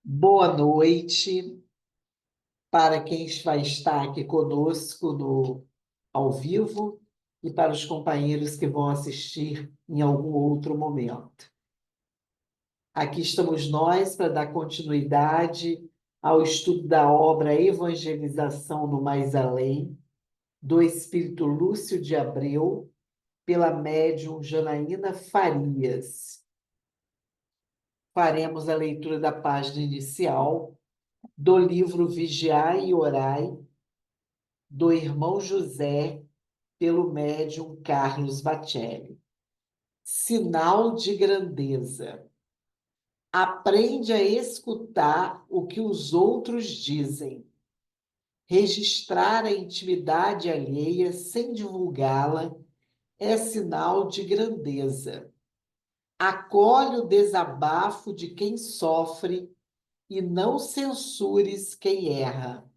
Boa noite para quem vai estar aqui conosco no ao vivo e para os companheiros que vão assistir em algum outro momento. Aqui estamos nós para dar continuidade ao estudo da obra Evangelização no Mais Além, do Espírito Lúcio de Abreu, pela médium Janaína Farias. Faremos a leitura da página inicial do livro Vigiai e Orai, do irmão José, pelo médium Carlos Bacelli. Sinal de grandeza. Aprende a escutar o que os outros dizem. Registrar a intimidade alheia sem divulgá-la é sinal de grandeza. Acolhe o desabafo de quem sofre e não censures quem erra.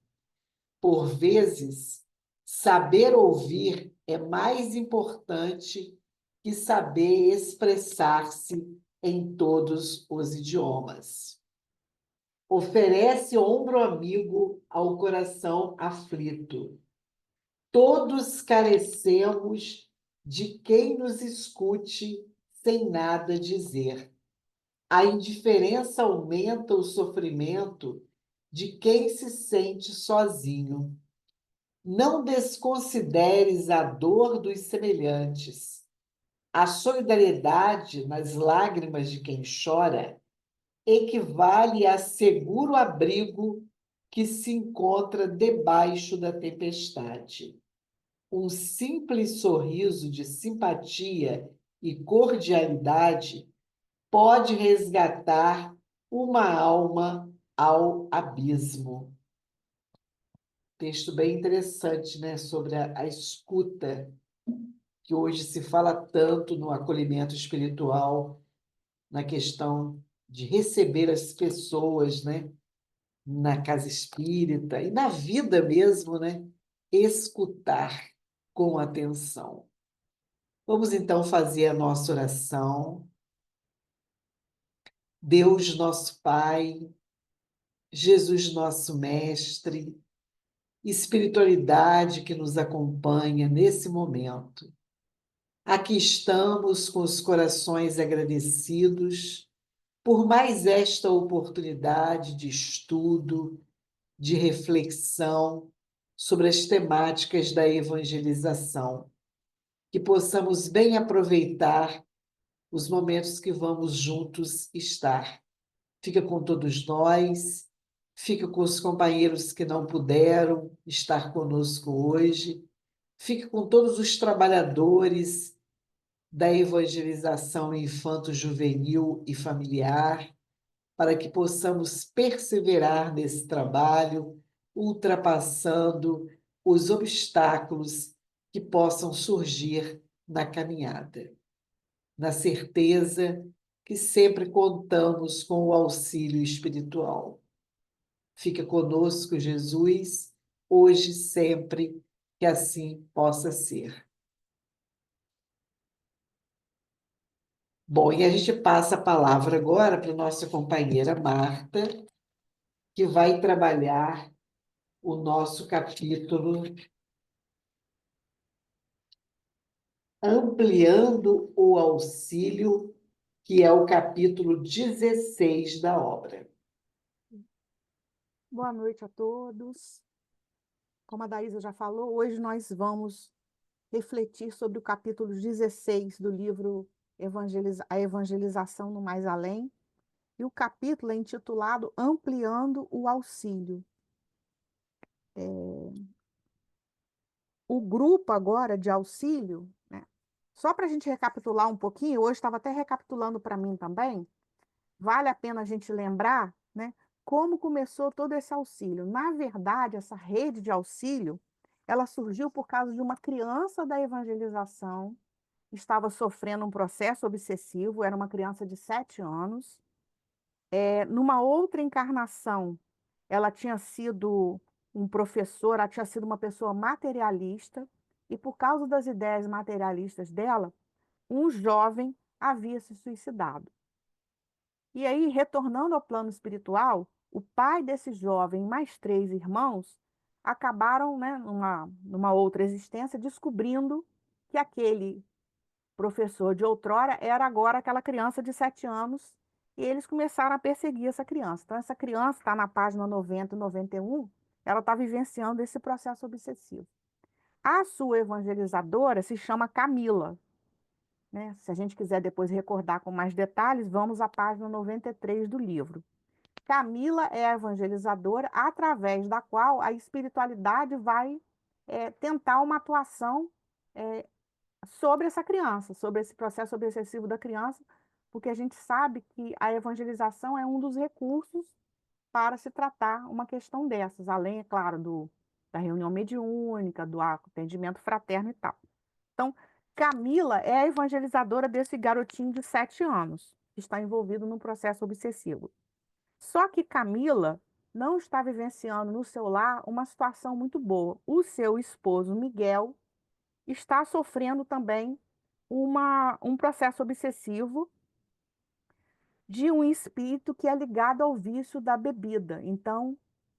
Por vezes, saber ouvir é mais importante que saber expressar-se em todos os idiomas. Oferece ombro amigo ao coração aflito. Todos carecemos de quem nos escute sem nada dizer. A indiferença aumenta o sofrimento de quem se sente sozinho. Não desconsideres a dor dos semelhantes. A solidariedade nas lágrimas de quem chora equivale a seguro abrigo que se encontra debaixo da tempestade. Um simples sorriso de simpatia e cordialidade pode resgatar uma alma ao abismo. Texto bem interessante, né, sobre a escuta, que hoje se fala tanto no acolhimento espiritual, na questão de receber as pessoas, né, na casa espírita e na vida mesmo, né, escutar com atenção. Vamos então fazer a nossa oração. Deus, nosso Pai, Jesus, nosso Mestre, espiritualidade que nos acompanha nesse momento. Aqui estamos com os corações agradecidos por mais esta oportunidade de estudo, de reflexão sobre as temáticas da evangelização, que possamos bem aproveitar os momentos que vamos juntos estar. Fica com todos nós, fica com os companheiros que não puderam estar conosco hoje, fica com todos os trabalhadores da evangelização infanto-juvenil e familiar, para que possamos perseverar nesse trabalho, ultrapassando os obstáculos que possam surgir na caminhada, na certeza que sempre contamos com o auxílio espiritual. Fica conosco, Jesus, hoje e sempre, que assim possa ser. Bom, e a gente passa a palavra agora para a nossa companheira Marta, que vai trabalhar o nosso capítulo Ampliando o Auxílio, que é o capítulo 16 da obra. Boa noite a todos. Como a Daísa já falou, hoje nós vamos refletir sobre o capítulo 16 do livro A Evangelização no Mais Além. E o capítulo é intitulado Ampliando o Auxílio. O grupo agora de auxílio, né? Só para a gente recapitular um pouquinho, hoje estava até recapitulando para mim também, vale a pena a gente lembrar, né, como começou todo esse auxílio. Na verdade, essa rede de auxílio, ela surgiu por causa de uma criança da evangelização, estava sofrendo um processo obsessivo, era uma criança de 7 anos. Numa outra encarnação, ela tinha sido um professor, ela tinha sido uma pessoa materialista, e por causa das ideias materialistas dela, um jovem havia se suicidado. E aí, retornando ao plano espiritual, o pai desse jovem, mais três irmãos, acabaram, né, numa outra existência, descobrindo que aquele professor de outrora era agora aquela criança de 7 anos, e eles começaram a perseguir essa criança. Então, essa criança está na página 90 e 91, ela está vivenciando esse processo obsessivo. A sua evangelizadora se chama Camila, né? Se a gente quiser depois recordar com mais detalhes, vamos à página 93 do livro. Camila é a evangelizadora através da qual a espiritualidade vai tentar uma atuação é, sobre essa criança, sobre esse processo obsessivo da criança, porque a gente sabe que a evangelização é um dos recursos para se tratar uma questão dessas, além, é claro, da reunião mediúnica, do atendimento fraterno e tal. Então, Camila é a evangelizadora desse garotinho de 7 anos, que está envolvido num processo obsessivo. Só que Camila não está vivenciando no seu lar uma situação muito boa. O seu esposo, Miguel, está sofrendo também um processo obsessivo de um espírito que é ligado ao vício da bebida. Então,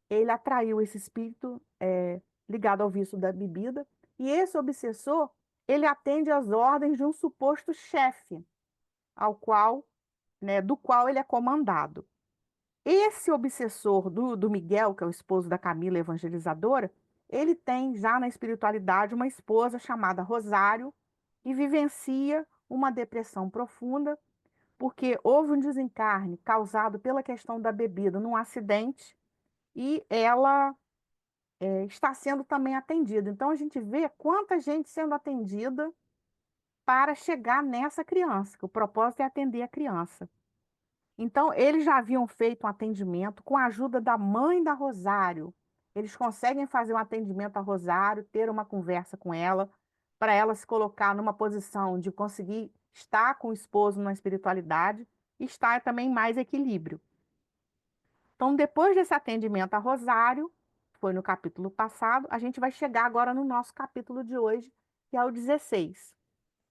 ele atraiu esse espírito ligado ao vício da bebida, e esse obsessor, ele atende às ordens de um suposto chefe, ao qual, né, do qual ele é comandado. Esse obsessor do Miguel, que é o esposo da Camila evangelizadora, ele tem já na espiritualidade uma esposa chamada Rosário e vivencia uma depressão profunda, porque houve um desencarne causado pela questão da bebida num acidente e ela está sendo também atendida. Então a gente vê quanta gente sendo atendida para chegar nessa criança, que o propósito é atender a criança. Então, eles já haviam feito um atendimento com a ajuda da mãe da Rosário. Eles conseguem fazer um atendimento a Rosário, ter uma conversa com ela, para ela se colocar numa posição de conseguir estar com o esposo na espiritualidade e estar também em mais equilíbrio. Então, depois desse atendimento a Rosário, foi no capítulo passado, a gente vai chegar agora no nosso capítulo de hoje, que é o 16,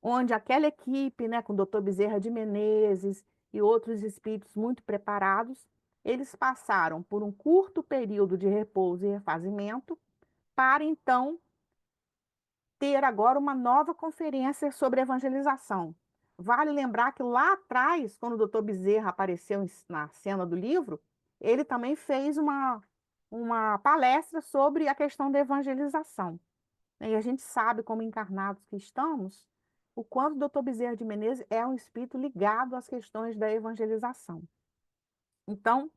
onde aquela equipe, né, com o doutor Bezerra de Menezes e outros espíritos muito preparados, eles passaram por um curto período de repouso e refazimento para então ter agora uma nova conferência sobre evangelização. Vale lembrar que lá atrás, quando o doutor Bezerra apareceu na cena do livro, ele também fez uma palestra sobre a questão da evangelização. E a gente sabe, como encarnados que estamos, o quanto o doutor Bezerra de Menezes é um espírito ligado às questões da evangelização. Então,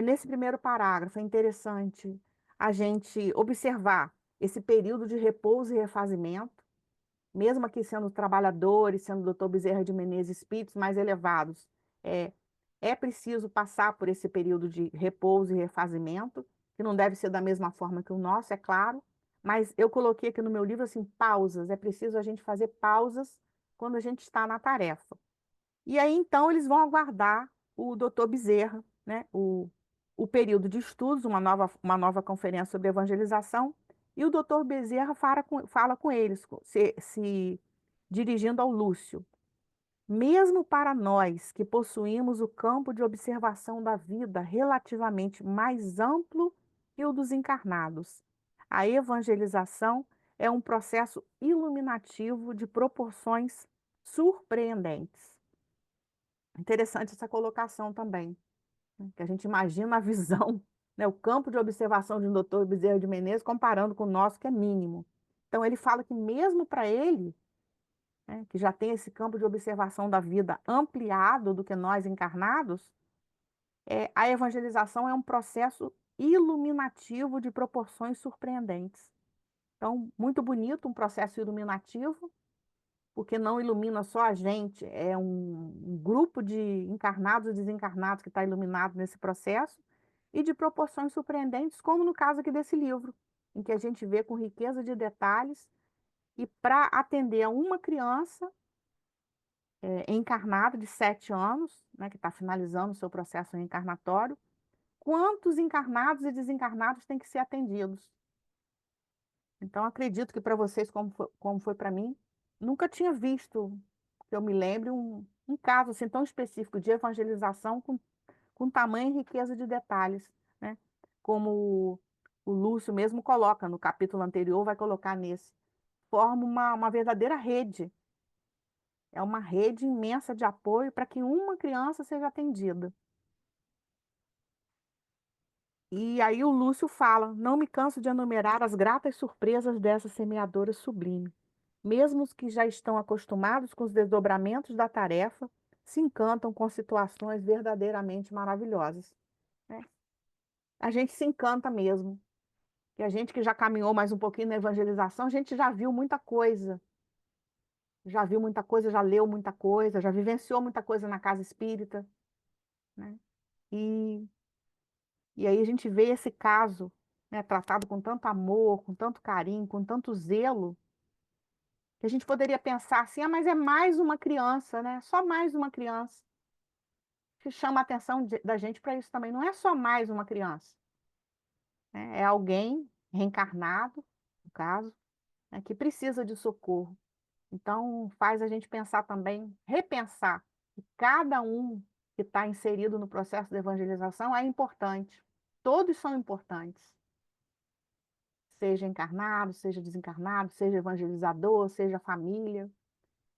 nesse primeiro parágrafo, é interessante a gente observar esse período de repouso e refazimento, mesmo aqui sendo trabalhadores, sendo o doutor Bezerra de Menezes espíritos mais elevados, é, é preciso passar por esse período de repouso e refazimento, que não deve ser da mesma forma que o nosso, é claro, mas eu coloquei aqui no meu livro assim, pausas, é preciso a gente fazer pausas quando a gente está na tarefa. E aí, então, eles vão aguardar o doutor Bezerra, né, o período de estudos, uma nova conferência sobre evangelização, e o doutor Bezerra fala com eles, se dirigindo ao Lúcio. Mesmo para nós que possuímos o campo de observação da vida relativamente mais amplo que o dos encarnados, a evangelização é um processo iluminativo de proporções surpreendentes. Interessante essa colocação também, né? Que a gente imagina a visão, né, o campo de observação de um doutor Bezerra de Menezes comparando com o nosso, que é mínimo. Então, ele fala que mesmo para ele, né, que já tem esse campo de observação da vida ampliado do que nós encarnados, a evangelização é um processo iluminativo de proporções surpreendentes. Então, muito bonito um processo iluminativo, porque não ilumina só a gente, é um grupo de encarnados e desencarnados que está iluminado nesse processo, e de proporções surpreendentes, como no caso aqui desse livro, em que a gente vê com riqueza de detalhes, e para atender a uma criança encarnada de 7 anos, né, que está finalizando o seu processo reencarnatório, quantos encarnados e desencarnados têm que ser atendidos? Então, acredito que para vocês, como foi para mim, nunca tinha visto, que eu me lembre, um caso assim tão específico de evangelização com tamanha riqueza de detalhes, né? Como o Lúcio mesmo coloca no capítulo anterior, vai colocar nesse. Forma uma verdadeira rede. É uma rede imensa de apoio para que uma criança seja atendida. E aí o Lúcio fala: não me canso de enumerar as gratas surpresas dessa semeadora sublime. Mesmo os que já estão acostumados com os desdobramentos da tarefa, se encantam com situações verdadeiramente maravilhosas, né? A gente se encanta mesmo. E a gente que já caminhou mais um pouquinho na evangelização, a gente já viu muita coisa. Já viu muita coisa, já leu muita coisa, já vivenciou muita coisa na casa espírita, né? E, e aí a gente vê esse caso, né, tratado com tanto amor, com tanto carinho, com tanto zelo, que a gente poderia pensar assim: ah, mas é mais uma criança, né? Só mais uma criança. Que chama a atenção da gente para isso também. Não é só mais uma criança, né? É alguém reencarnado, no caso, né, que precisa de socorro. Então, faz a gente pensar também, repensar, que cada um que está inserido no processo de evangelização é importante. Todos são importantes. Seja encarnado, seja desencarnado, seja evangelizador, seja família.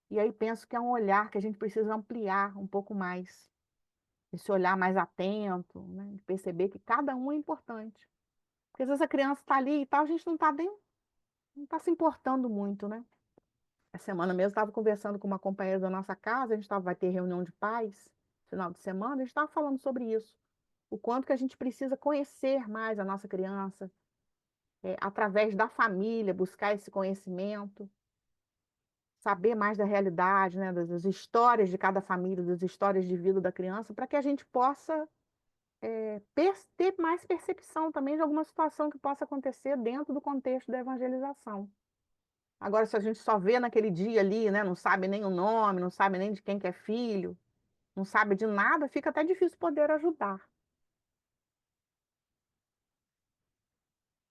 E aí penso que é um olhar que a gente precisa ampliar um pouco mais. Esse olhar mais atento, né? De perceber que cada um é importante. Porque às vezes a criança está ali e tal, a gente não tá se importando muito, né? Essa semana mesmo estava conversando com uma companheira da nossa casa, vai ter reunião de pais, final de semana, a gente estava falando sobre isso. O quanto que a gente precisa conhecer mais a nossa criança, através da família, buscar esse conhecimento, saber mais da realidade, né, das histórias de cada família, das histórias de vida da criança, para que a gente possa ter mais percepção também de alguma situação que possa acontecer dentro do contexto da evangelização. Agora, se a gente só vê naquele dia ali, né, não sabe nem o nome, não sabe nem de quem que é filho, não sabe de nada, fica até difícil poder ajudar.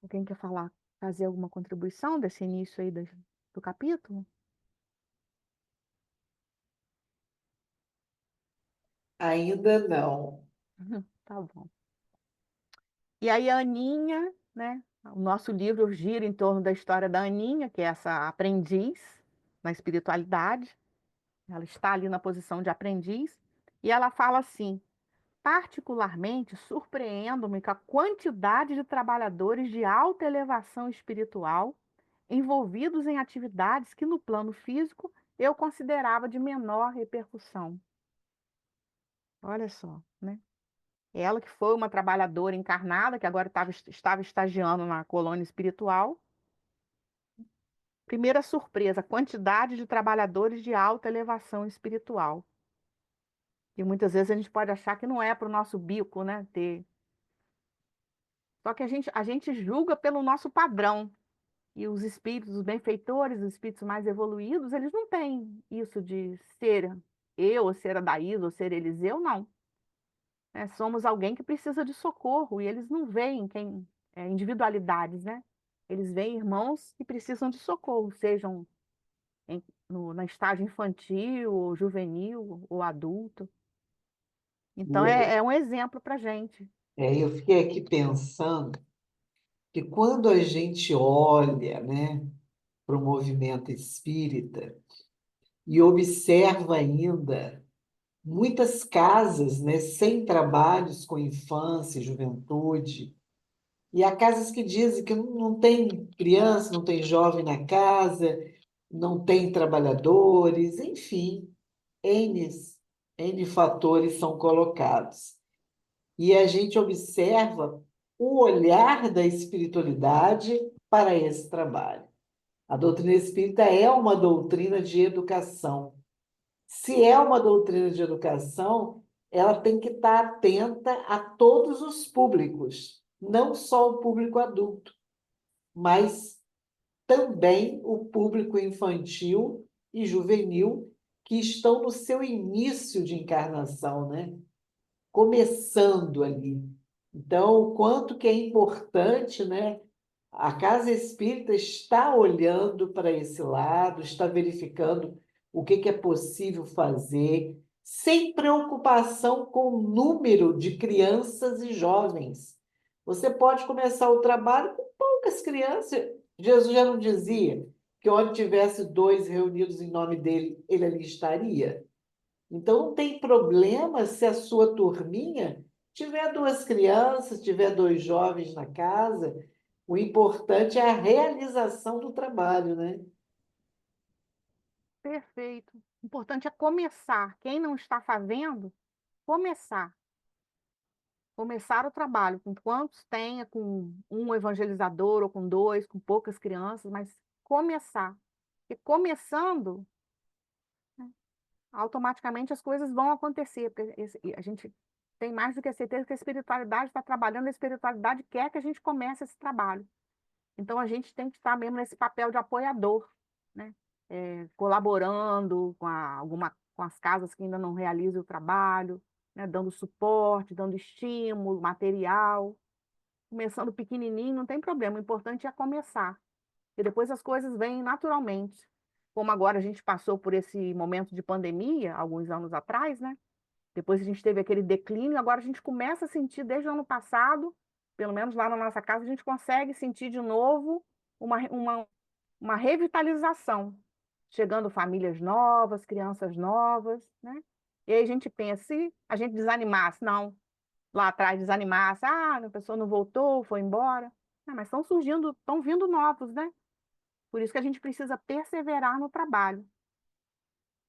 Alguém quer falar, fazer alguma contribuição desse início aí do capítulo? Ainda não. Tá bom. E aí a Aninha, né? O nosso livro gira em torno da história da Aninha, que é essa aprendiz na espiritualidade. Ela está ali na posição de aprendiz, e ela fala assim: particularmente surpreendo-me com a quantidade de trabalhadores de alta elevação espiritual envolvidos em atividades que no plano físico eu considerava de menor repercussão. Olha só, né? Ela que foi uma trabalhadora encarnada, que agora estava estagiando na colônia espiritual. Primeira surpresa, a quantidade de trabalhadores de alta elevação espiritual. E muitas vezes a gente pode achar que não é para o nosso bico, né, ter. Só que a gente julga pelo nosso padrão. E os espíritos, os benfeitores, os espíritos mais evoluídos, eles não têm isso de ser eu, ou ser a Daísa, ou ser Eliseu, não. Somos alguém que precisa de socorro, e eles não veem individualidades, né? Eles veem irmãos que precisam de socorro, sejam na estágio infantil, ou juvenil, ou adulto. Então, E é um exemplo para a gente. eu fiquei aqui pensando que quando a gente olha, né, para o movimento espírita e observa ainda muitas casas, né, sem trabalhos com infância e juventude, e há casas que dizem que não tem criança, não tem jovem na casa, não tem trabalhadores, enfim, N, N fatores são colocados. E a gente observa o olhar da espiritualidade para esse trabalho. A doutrina espírita é uma doutrina de educação. Se é uma doutrina de educação, ela tem que estar atenta a todos os públicos, não só o público adulto, mas também o público infantil e juvenil que estão no seu início de encarnação, né? Começando ali. Então, o quanto que é importante, né? A casa espírita está olhando para esse lado, está verificando o que é possível fazer, sem preocupação com o número de crianças e jovens. Você pode começar o trabalho com poucas crianças. Jesus já não dizia que onde tivesse dois reunidos em nome dele, ele ali estaria? Então, não tem problema se a sua turminha tiver duas crianças, tiver dois jovens na casa. O importante é a realização do trabalho, né? Perfeito. O importante é começar. Quem não está fazendo, começar. Começar o trabalho, com quantos tenha, com um evangelizador ou com dois, com poucas crianças, mas começar. E começando, né, automaticamente as coisas vão acontecer, porque a gente tem mais do que a certeza que a espiritualidade está trabalhando, a espiritualidade quer que a gente comece esse trabalho. Então a gente tem que estar mesmo nesse papel de apoiador, né? Colaborando com as casas que ainda não realizam o trabalho, né? Dando suporte, dando estímulo, material. Começando pequenininho, não tem problema, o importante é começar. E depois as coisas vêm naturalmente. Como agora a gente passou por esse momento de pandemia, alguns anos atrás, né? Depois a gente teve aquele declínio, agora a gente começa a sentir desde o ano passado, pelo menos lá na nossa casa, a gente consegue sentir de novo uma, uma, uma revitalização. Chegando famílias novas, crianças novas, né? E aí a gente pensa, se a gente desanimasse, não, lá atrás desanimasse, a pessoa não voltou, foi embora. Não, mas estão surgindo, estão vindo novos, né? Por isso que a gente precisa perseverar no trabalho.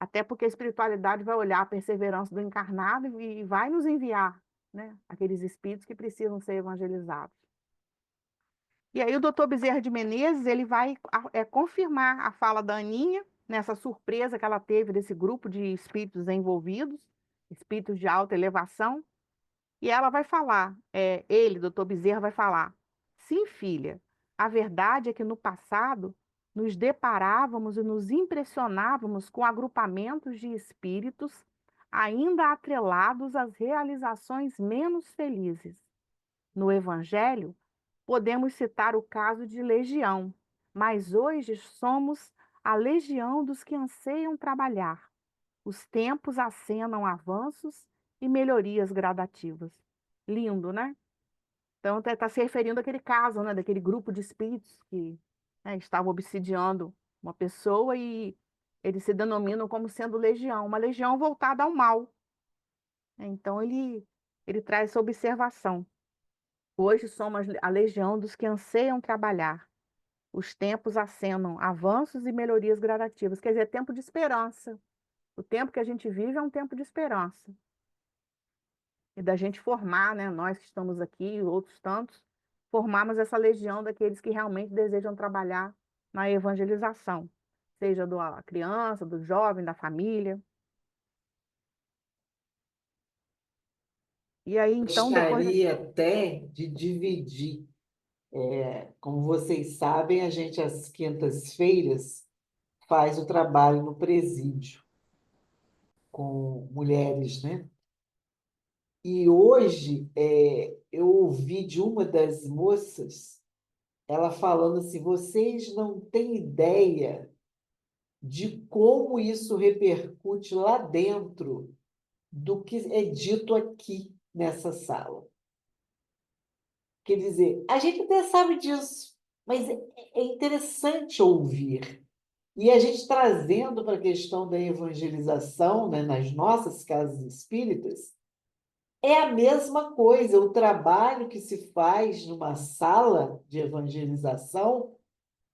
Até porque a espiritualidade vai olhar a perseverança do encarnado e vai nos enviar, né, aqueles espíritos que precisam ser evangelizados. E aí o doutor Bezerra de Menezes, ele vai confirmar a fala da Aninha, nessa surpresa que ela teve desse grupo de espíritos envolvidos, espíritos de alta elevação, e ela vai falar, ele, doutor Bezerra, vai falar: sim, filha, a verdade é que no passado nos deparávamos e nos impressionávamos com agrupamentos de espíritos ainda atrelados às realizações menos felizes. No Evangelho, podemos citar o caso de Legião, mas hoje somos a legião dos que anseiam trabalhar. Os tempos acenam avanços e melhorias gradativas. Lindo, né? Então, está se referindo àquele caso, né? Daquele grupo de espíritos que, né, estavam obsidiando uma pessoa e eles se denominam como sendo legião, uma legião voltada ao mal. Então, ele traz essa observação. Hoje somos a legião dos que anseiam trabalhar. Os tempos acenam avanços e melhorias gradativas. Quer dizer, é tempo de esperança. O tempo que a gente vive é um tempo de esperança. E da gente formar, né, nós que estamos aqui e outros tantos, formarmos essa legião daqueles que realmente desejam trabalhar na evangelização, seja da criança, do jovem, da família. E aí, então, depois. Gostaria até de dividir. Como vocês sabem, a gente, às quintas-feiras, faz o trabalho no presídio com mulheres, né? E hoje eu ouvi de uma das moças, ela falando assim: vocês não têm ideia de como isso repercute lá dentro do que é dito aqui nessa sala. Quer dizer, a gente até sabe disso, mas é interessante ouvir. E a gente trazendo para a questão da evangelização, né, nas nossas casas espíritas, é a mesma coisa. O trabalho que se faz numa sala de evangelização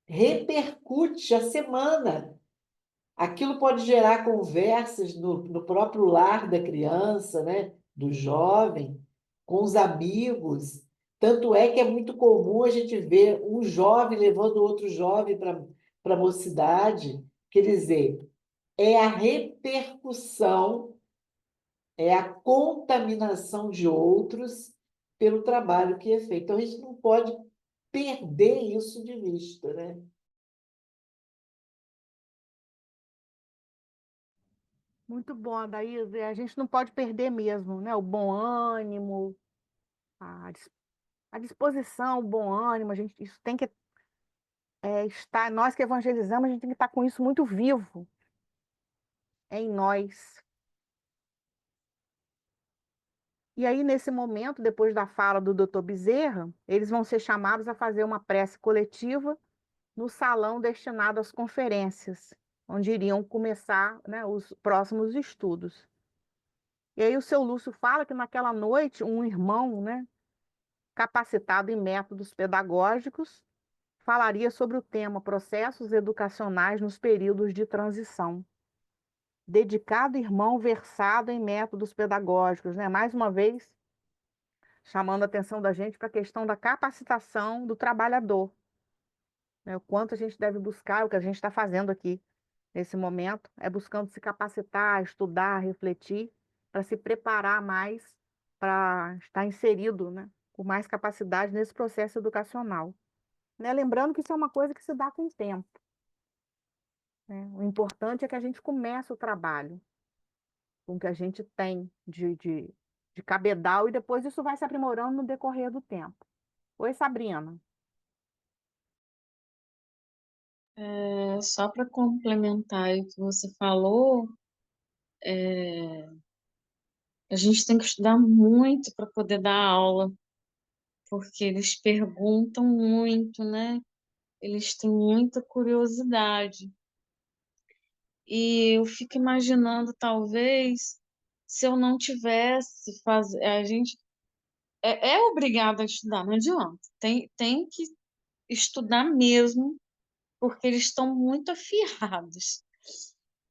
repercute a semana. Aquilo pode gerar conversas no próprio lar da criança, né? Do jovem, com os amigos. Tanto é que é muito comum a gente ver um jovem levando outro jovem para a mocidade. Quer dizer, é a repercussão, é a contaminação de outros pelo trabalho que é feito. Então, a gente não pode perder isso de vista, né? Muito bom, Adaísa. A gente não pode perder mesmo, né? O bom ânimo, a, dis- a disposição, o bom ânimo. Isso tem que estar. Nós que evangelizamos, a gente tem que estar com isso muito vivo em nós. E aí, nesse momento, depois da fala do doutor Bezerra, eles vão ser chamados a fazer uma prece coletiva no salão destinado às conferências, onde iriam começar, né, os próximos estudos. E aí o seu Lúcio fala que naquela noite um irmão, né, capacitado em métodos pedagógicos, falaria sobre o tema processos educacionais nos períodos de transição. Dedicado irmão versado em métodos pedagógicos, né? Mais uma vez, chamando a atenção da gente para a questão da capacitação do trabalhador, né? O quanto a gente deve buscar, o que a gente está fazendo aqui nesse momento, é buscando se capacitar, estudar, refletir, para se preparar mais para estar inserido, né, com mais capacidade nesse processo educacional. Né? Lembrando que isso é uma coisa que se dá com o tempo. Né? O importante é que a gente comece o trabalho com o que a gente tem de cabedal e depois isso vai se aprimorando no decorrer do tempo. Oi, Sabrina. Só para complementar o que você falou, a gente tem que estudar muito para poder dar aula, porque eles perguntam muito, né? Eles têm muita curiosidade. E eu fico imaginando, talvez, se eu não tivesse a gente é obrigado a estudar, não adianta. Tem que estudar mesmo, porque eles estão muito afiados.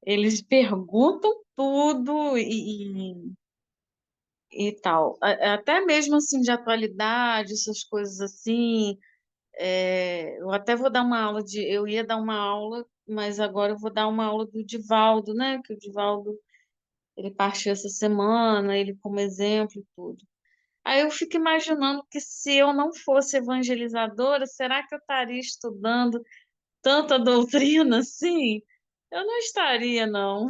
Eles perguntam tudo e tal. Até mesmo assim de atualidade, essas coisas assim. Eu até vou dar uma aula eu ia dar uma aula, mas agora eu vou dar uma aula do Divaldo, né? Que o Divaldo ele partiu essa semana, ele como exemplo e tudo. Aí eu fico imaginando que se eu não fosse evangelizadora, será que eu estaria estudando tanta doutrina assim? Eu não estaria, não.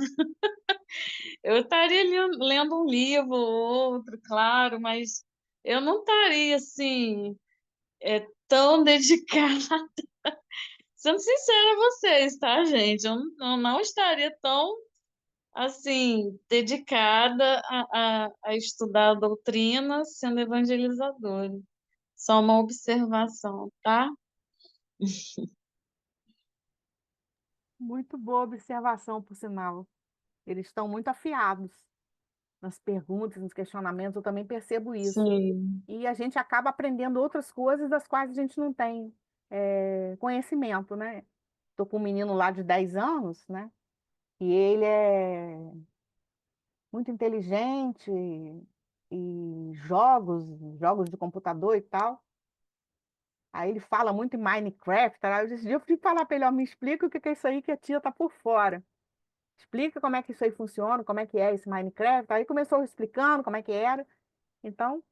Eu estaria lendo um livro ou outro, claro, mas eu não estaria assim, tão dedicada. Sendo sincera a vocês, tá, gente? Eu não estaria tão assim, dedicada a estudar a doutrina sendo evangelizadora. Só uma observação, tá? Muito boa observação, por sinal. Eles estão muito afiados nas perguntas, nos questionamentos, eu também percebo isso. Sim, E a gente acaba aprendendo outras coisas das quais a gente não tem conhecimento, né? Estou com um menino lá de 10 anos, né? E ele é muito inteligente e jogos de computador e tal. Aí ele fala muito em Minecraft, tá? Eu fui falar para ele, ó, me explica o que que é isso aí que a tia tá por fora. Explica como é que isso aí funciona, como é que é esse Minecraft. Aí começou explicando como é que era. Então,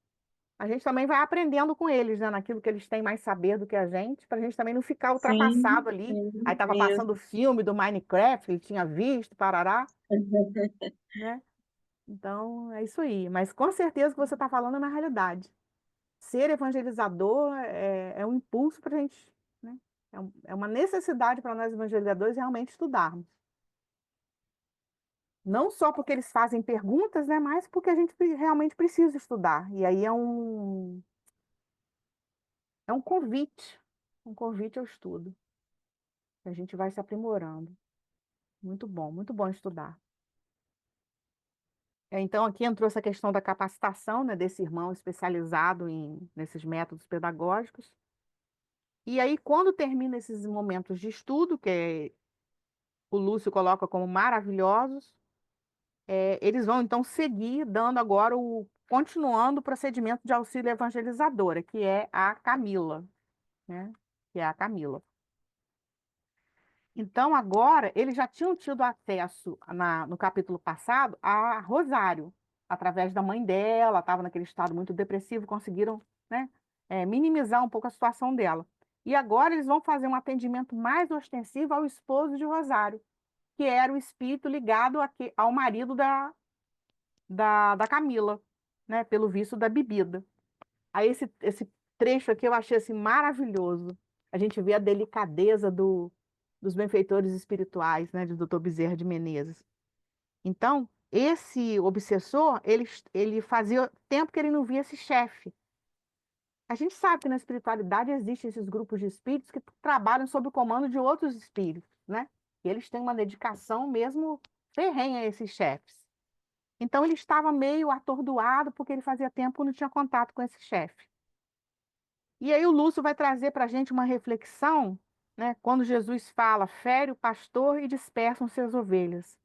a gente também vai aprendendo com eles, né, naquilo que eles têm mais saber do que a gente, para a gente também não ficar ultrapassado sim, ali. Aí sim, estava passando o mesmo. filme do Minecraft, ele tinha visto, parará, né? Então, é isso aí. Mas com certeza o que você está falando é na realidade. Ser evangelizador é um impulso para a gente, né? É uma necessidade para nós evangelizadores realmente estudarmos. Não só porque eles fazem perguntas, né, mas porque a gente realmente precisa estudar. E aí é um convite ao estudo. A gente vai se aprimorando. Muito bom estudar. Então, aqui entrou essa questão da capacitação, né, desse irmão especializado nesses métodos pedagógicos. E aí, quando termina esses momentos de estudo, o Lúcio coloca como maravilhosos, eles vão então seguir dando agora continuando o procedimento de auxílio evangelizadora, que é a Camila, né? Que é a Camila. Então, agora, eles já tinham tido acesso no capítulo passado a Rosário, através da mãe dela, estava naquele estado muito depressivo, conseguiram, né, minimizar um pouco a situação dela. E agora eles vão fazer um atendimento mais ostensivo ao esposo de Rosário, que era o espírito ligado ao marido da Camila, né, pelo vício da bebida. Aí esse trecho aqui eu achei assim maravilhoso. A gente vê a delicadeza dos benfeitores espirituais, né, de Dr. Bezerra de Menezes. Então, esse obsessor, ele fazia tempo que ele não via esse chefe. A gente sabe que na espiritualidade existem esses grupos de espíritos que trabalham sob o comando de outros espíritos, né? E eles têm uma dedicação mesmo ferrenha a esses chefes. Então ele estava meio atordoado porque ele fazia tempo que não tinha contato com esse chefe. E aí o Lúcio vai trazer para a gente uma reflexão, né? Quando Jesus fala, fere o pastor e dispersam suas ovelhas.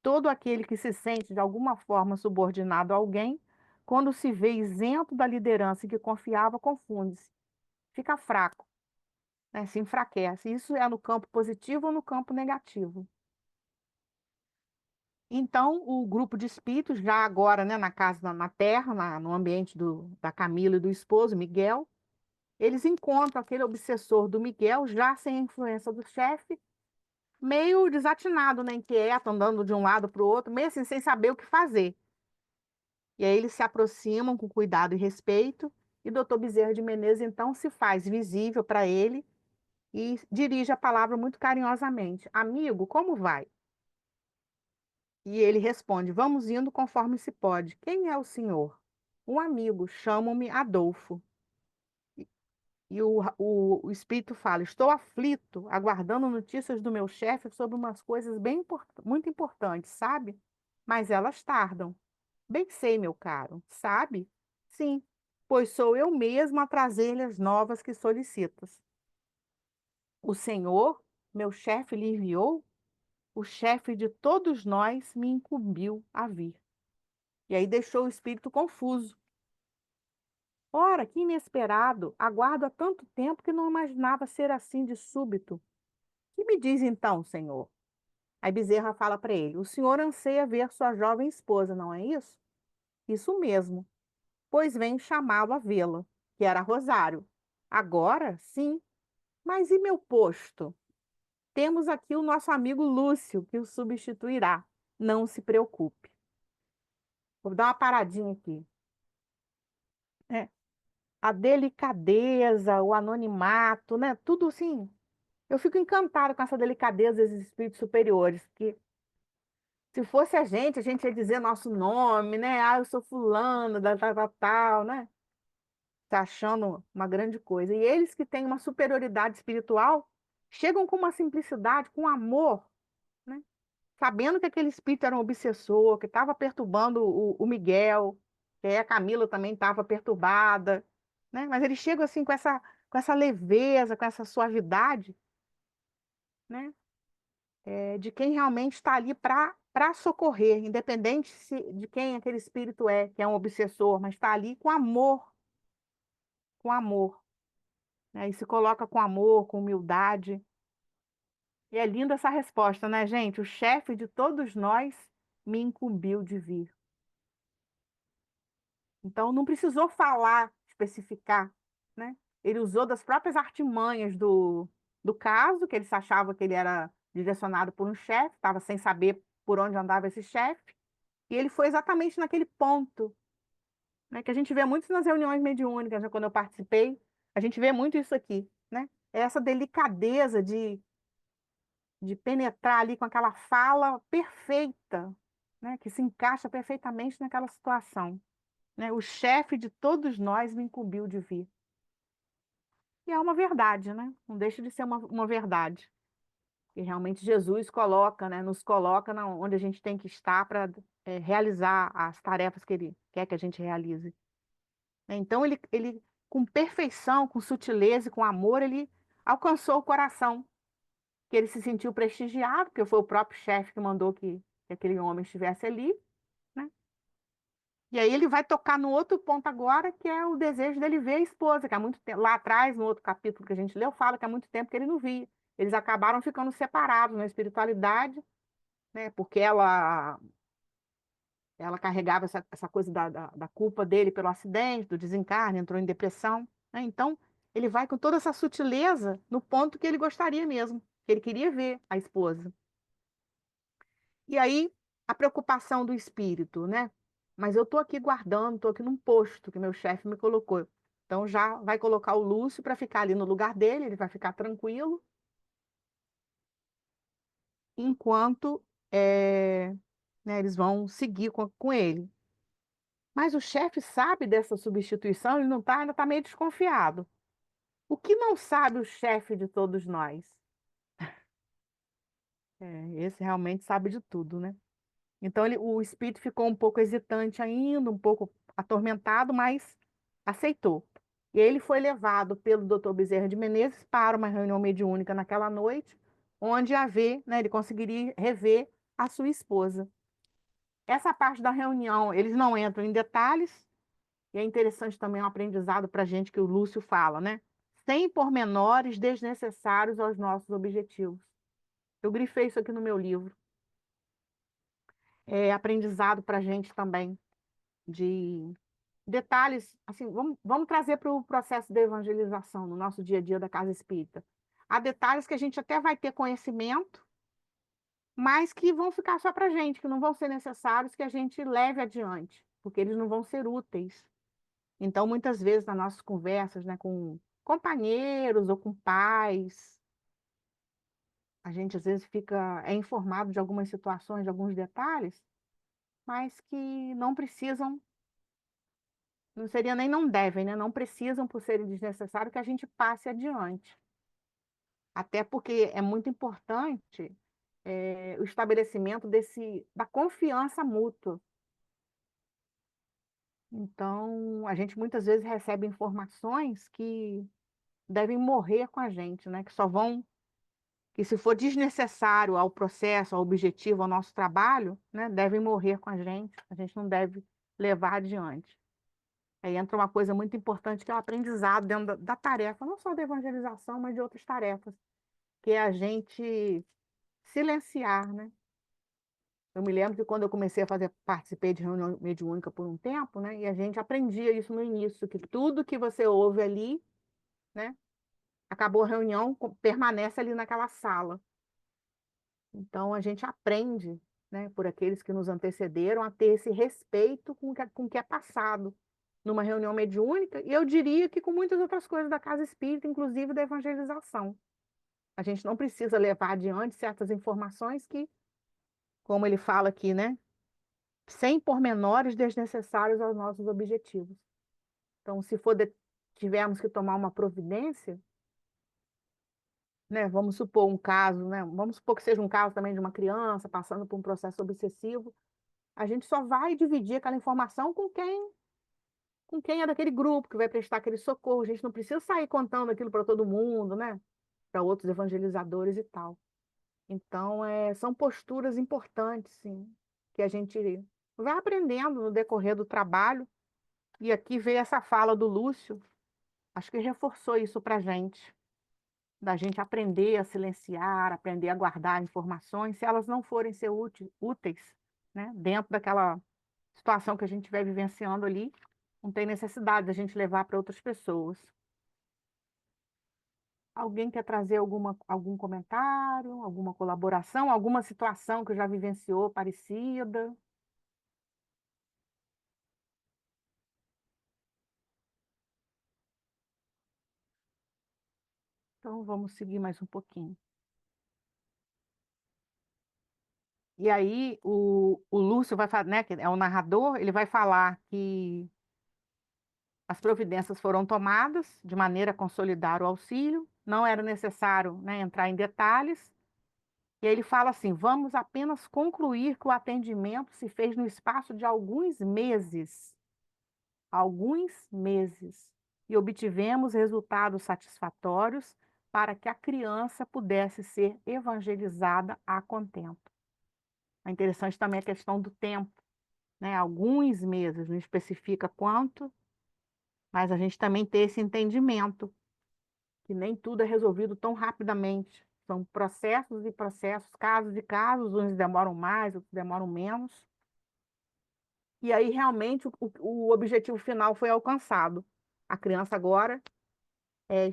Todo aquele que se sente de alguma forma subordinado a alguém, quando se vê isento da liderança em que confiava, confunde-se, fica fraco, né? Se enfraquece. Isso é no campo positivo ou no campo negativo. Então, o grupo de espíritos, já agora, né, na casa, na terra, no ambiente da Camila e do esposo, Miguel, eles encontram aquele obsessor do Miguel, já sem a influência do chefe, meio desatinado, né, inquieto, andando de um lado para o outro, meio assim, sem saber o que fazer. E aí eles se aproximam com cuidado e respeito, e doutor Bezerra de Menezes, então, se faz visível para ele e dirige a palavra muito carinhosamente. Amigo, como vai? E ele responde: vamos indo conforme se pode. Quem é o senhor? Um amigo, chamam-me Adolfo. E o espírito fala: estou aflito, aguardando notícias do meu chefe sobre umas coisas muito importantes, sabe? Mas elas tardam. Bem sei, meu caro. Sabe? Sim, pois sou eu mesmo a trazer-lhe as novas que solicitas. O senhor, meu chefe, lhe enviou? O chefe de todos nós me incumbiu a vir. E aí deixou o espírito confuso. Ora, que inesperado! Aguardo há tanto tempo que não imaginava ser assim de súbito. Que me diz então, senhor? Aí Bezerra fala para ele: o senhor anseia ver sua jovem esposa, não é isso? Isso mesmo. Pois venho chamá-lo a vê-la, que era Rosário. Agora, sim. Mas e meu posto? Temos aqui o nosso amigo Lúcio, que o substituirá. Não se preocupe. Vou dar uma paradinha aqui. É, a delicadeza, o anonimato, né? Tudo assim. Eu fico encantada com essa delicadeza desses espíritos superiores, que se fosse a gente ia dizer nosso nome, né? Ah, eu sou fulano, da tal, tal, tal, né? Tá achando uma grande coisa. E eles que têm uma superioridade espiritual chegam com uma simplicidade, com amor, né? Sabendo que aquele espírito era um obsessor, que estava perturbando o Miguel, que aí a Camila também estava perturbada, né? Mas eles chegam assim com essa leveza, com essa suavidade, né? De quem realmente está ali para socorrer, independente de quem aquele espírito é, que é um obsessor, mas está ali com amor, né? E se coloca com amor, com humildade. E é linda essa resposta, né, gente? O chefe de todos nós me incumbiu de vir. Então, não precisou falar, especificar, né? Ele usou das próprias artimanhas do caso, que ele achava que ele era direcionado por um chefe, estava sem saber por onde andava esse chefe, e ele foi exatamente naquele ponto, né, que a gente vê muito nas reuniões mediúnicas, né, quando eu participei, a gente vê muito isso aqui, né? Essa delicadeza de penetrar ali com aquela fala perfeita, né, que se encaixa perfeitamente naquela situação, né? O chefe de todos nós me incumbiu de vir. E é uma verdade, né? Não deixa de ser uma verdade. E realmente Jesus coloca, né, nos coloca onde a gente tem que estar para realizar as tarefas que Ele quer que a gente realize. Né? Então, ele, com perfeição, com sutileza e com amor, ele alcançou o coração, que ele se sentiu prestigiado, porque foi o próprio chefe que mandou que aquele homem estivesse ali, né? E aí ele vai tocar no outro ponto agora, que é o desejo dele ver a esposa, que há muito tempo, lá atrás, no outro capítulo que a gente leu, fala que há muito tempo que ele não via. Eles acabaram ficando separados na espiritualidade, né? Porque ela carregava essa coisa da culpa dele pelo acidente, do desencarne, entrou em depressão, né? Então, ele vai com toda essa sutileza no ponto que ele gostaria mesmo, que ele queria ver a esposa. E aí, a preocupação do espírito, né? Mas eu estou aqui guardando, estou aqui num posto que meu chefe me colocou. Então já vai colocar o Lúcio para ficar ali no lugar dele, ele vai ficar tranquilo, enquanto né? Eles vão seguir com ele. Mas o chefe sabe dessa substituição, ele não tá, ainda está meio desconfiado. O que não sabe o chefe de todos nós? Esse realmente sabe de tudo, né? Então o espírito ficou um pouco hesitante ainda, um pouco atormentado, mas aceitou. E ele foi levado pelo Dr. Bezerra de Menezes para uma reunião mediúnica naquela noite, onde ia ver, né, ele conseguiria rever a sua esposa. Essa parte da reunião, eles não entram em detalhes, e é interessante também um aprendizado para a gente que o Lúcio fala, né? Sem pormenores desnecessários aos nossos objetivos. Eu grifei isso aqui no meu livro. É aprendizado para a gente também, de detalhes, assim, vamos trazer para o processo de evangelização no nosso dia a dia da casa espírita. Há detalhes que a gente até vai ter conhecimento, mas que vão ficar só para a gente, que não vão ser necessários que a gente leve adiante, porque eles não vão ser úteis. Então, muitas vezes, nas nossas conversas, né, com companheiros ou com pais, a gente às vezes é informado de algumas situações, de alguns detalhes, mas que não precisam, não seria nem não devem, né? Não precisam, por serem desnecessários, que a gente passe adiante. Até porque é muito importante o estabelecimento da confiança mútua. Então, a gente muitas vezes recebe informações que devem morrer com a gente, né? Que se for desnecessário ao processo, ao objetivo, ao nosso trabalho, né, devem morrer com a gente não deve levar adiante. Aí entra uma coisa muito importante que é o aprendizado dentro da tarefa, não só da evangelização, mas de outras tarefas, que é a gente silenciar, né? Eu me lembro que quando eu comecei a participei de reunião mediúnica por um tempo, né, e a gente aprendia isso no início, que tudo que você ouve ali, né, acabou a reunião, permanece ali naquela sala. Então, a gente aprende, né, por aqueles que nos antecederam, a ter esse respeito com o que é passado numa reunião mediúnica, e eu diria que com muitas outras coisas da casa espírita, inclusive da evangelização. A gente não precisa levar adiante certas informações que, como ele fala aqui, né, sem pormenores desnecessários aos nossos objetivos. Então, se tivermos que tomar uma providência, né, vamos supor um caso, né, vamos supor que seja um caso também de uma criança passando por um processo obsessivo, a gente só vai dividir aquela informação com quem é daquele grupo que vai prestar aquele socorro. A gente não precisa sair contando aquilo para todo mundo, né? Para outros evangelizadores e tal. Então, são posturas importantes, sim, que a gente vai aprendendo no decorrer do trabalho. E aqui veio essa fala do Lúcio, acho que reforçou isso para a gente, da gente aprender a silenciar, aprender a guardar informações, se elas não forem ser úteis, né? Dentro daquela situação que a gente vai vivenciando ali, não tem necessidade da gente levar para outras pessoas. Alguém quer trazer algum comentário, alguma colaboração, alguma situação que já vivenciou parecida? Então, vamos seguir mais um pouquinho. E aí, o Lúcio vai falar, né, que é o narrador, ele vai falar que as providências foram tomadas de maneira a consolidar o auxílio, não era necessário, né, entrar em detalhes. E aí ele fala assim: vamos apenas concluir que o atendimento se fez no espaço de alguns meses, e obtivemos resultados satisfatórios para que a criança pudesse ser evangelizada a contento. É interessante também a questão do tempo, né? Alguns meses, não especifica quanto, mas a gente também tem esse entendimento que nem tudo é resolvido tão rapidamente. São processos e processos, casos e casos, uns demoram mais, outros demoram menos. E aí, realmente, o objetivo final foi alcançado. A criança agora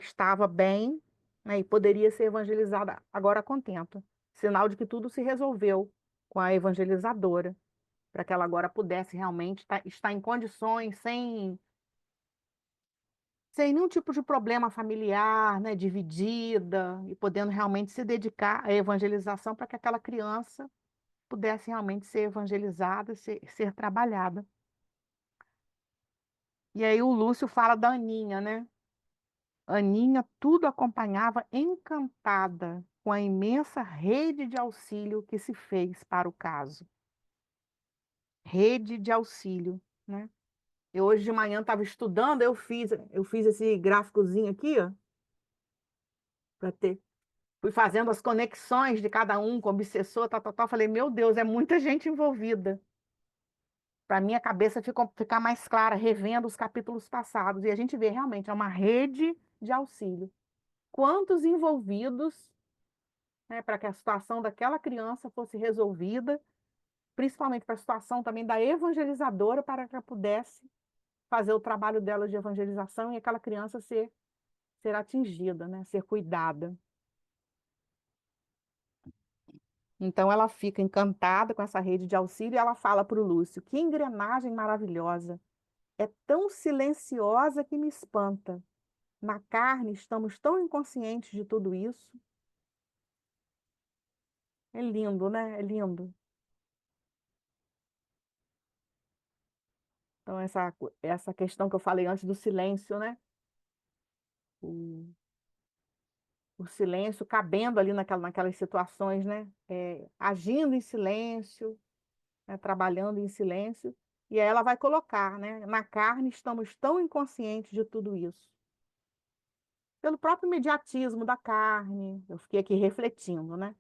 estava bem, né, e poderia ser evangelizada agora a contento. Sinal de que tudo se resolveu com a evangelizadora, para que ela agora pudesse realmente estar em condições, sem nenhum tipo de problema familiar, né, dividida, e podendo realmente se dedicar à evangelização para que aquela criança pudesse realmente ser evangelizada, ser trabalhada. E aí o Lúcio fala da Aninha, né? Aninha tudo acompanhava encantada com a imensa rede de auxílio que se fez para o caso. Rede de auxílio, né? Eu hoje de manhã estava estudando, eu fiz esse gráficozinho aqui, ó, para ter. Fui fazendo as conexões de cada um com o obsessor, tal, tal, tal. Falei, meu Deus, é muita gente envolvida. Para minha cabeça ficar mais clara, revendo os capítulos passados. E a gente vê realmente, é uma rede de auxílio. Quantos envolvidos, né, para que a situação daquela criança fosse resolvida, principalmente para a situação também da evangelizadora, para que ela pudesse fazer o trabalho dela de evangelização e aquela criança ser atingida, né, ser cuidada. Então ela fica encantada com essa rede de auxílio e ela fala para o Lúcio: que engrenagem maravilhosa! É tão silenciosa que me espanta. Na carne estamos tão inconscientes de tudo isso. É lindo, né? É lindo. Então, essa questão que eu falei antes do silêncio, né? O, o silêncio cabendo ali naquelas situações, né? Agindo em silêncio, né? Trabalhando em silêncio. E aí ela vai colocar, né? Na carne estamos tão inconscientes de tudo isso. Pelo próprio imediatismo da carne, eu fiquei aqui refletindo, né?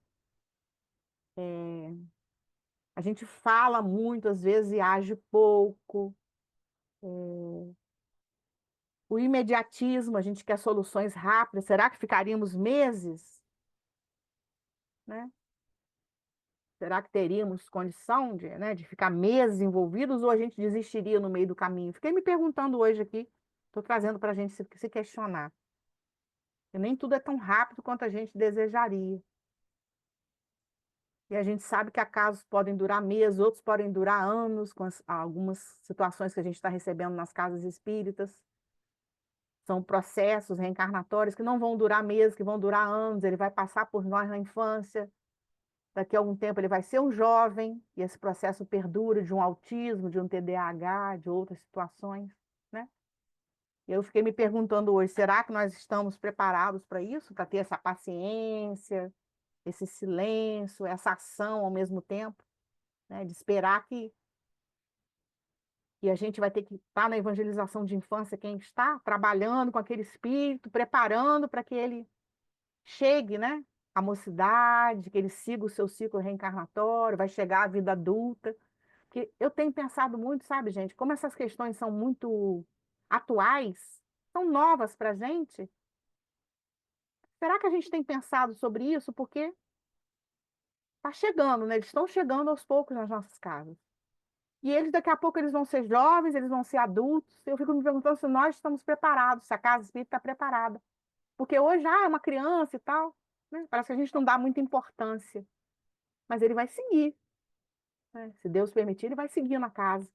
A gente fala muito, às vezes, e age pouco. O imediatismo, a gente quer soluções rápidas. Será que ficaríamos meses, né? Será que teríamos condição de ficar meses envolvidos ou a gente desistiria no meio do caminho? Fiquei me perguntando hoje aqui, estou trazendo para a gente se questionar. E nem tudo é tão rápido quanto a gente desejaria. E a gente sabe que há casos que podem durar meses, outros podem durar anos, com algumas situações que a gente está recebendo nas casas espíritas. São processos reencarnatórios que não vão durar meses, que vão durar anos. Ele vai passar por nós na infância. Daqui a algum tempo ele vai ser um jovem, e esse processo perdura de um autismo, de um TDAH, de outras situações, né? E eu fiquei me perguntando hoje, será que nós estamos preparados para isso? Para ter essa paciência, esse silêncio, essa ação ao mesmo tempo, né? De esperar que a gente vai ter que estar na evangelização de infância, quem está trabalhando com aquele espírito, preparando para que ele chegue, né, à mocidade, que ele siga o seu ciclo reencarnatório, vai chegar à vida adulta. Porque eu tenho pensado muito, sabe, gente, como essas questões são muito atuais, são novas para a gente. Será que a gente tem pensado sobre isso? Porque está chegando, né? Eles estão chegando aos poucos nas nossas casas. E eles, daqui a pouco, eles vão ser jovens, eles vão ser adultos. Eu fico me perguntando se nós estamos preparados, se a casa espírita está preparada. Porque hoje, é uma criança e tal, né? Parece que a gente não dá muita importância. Mas ele vai seguir, né? Se Deus permitir, ele vai seguir na casa.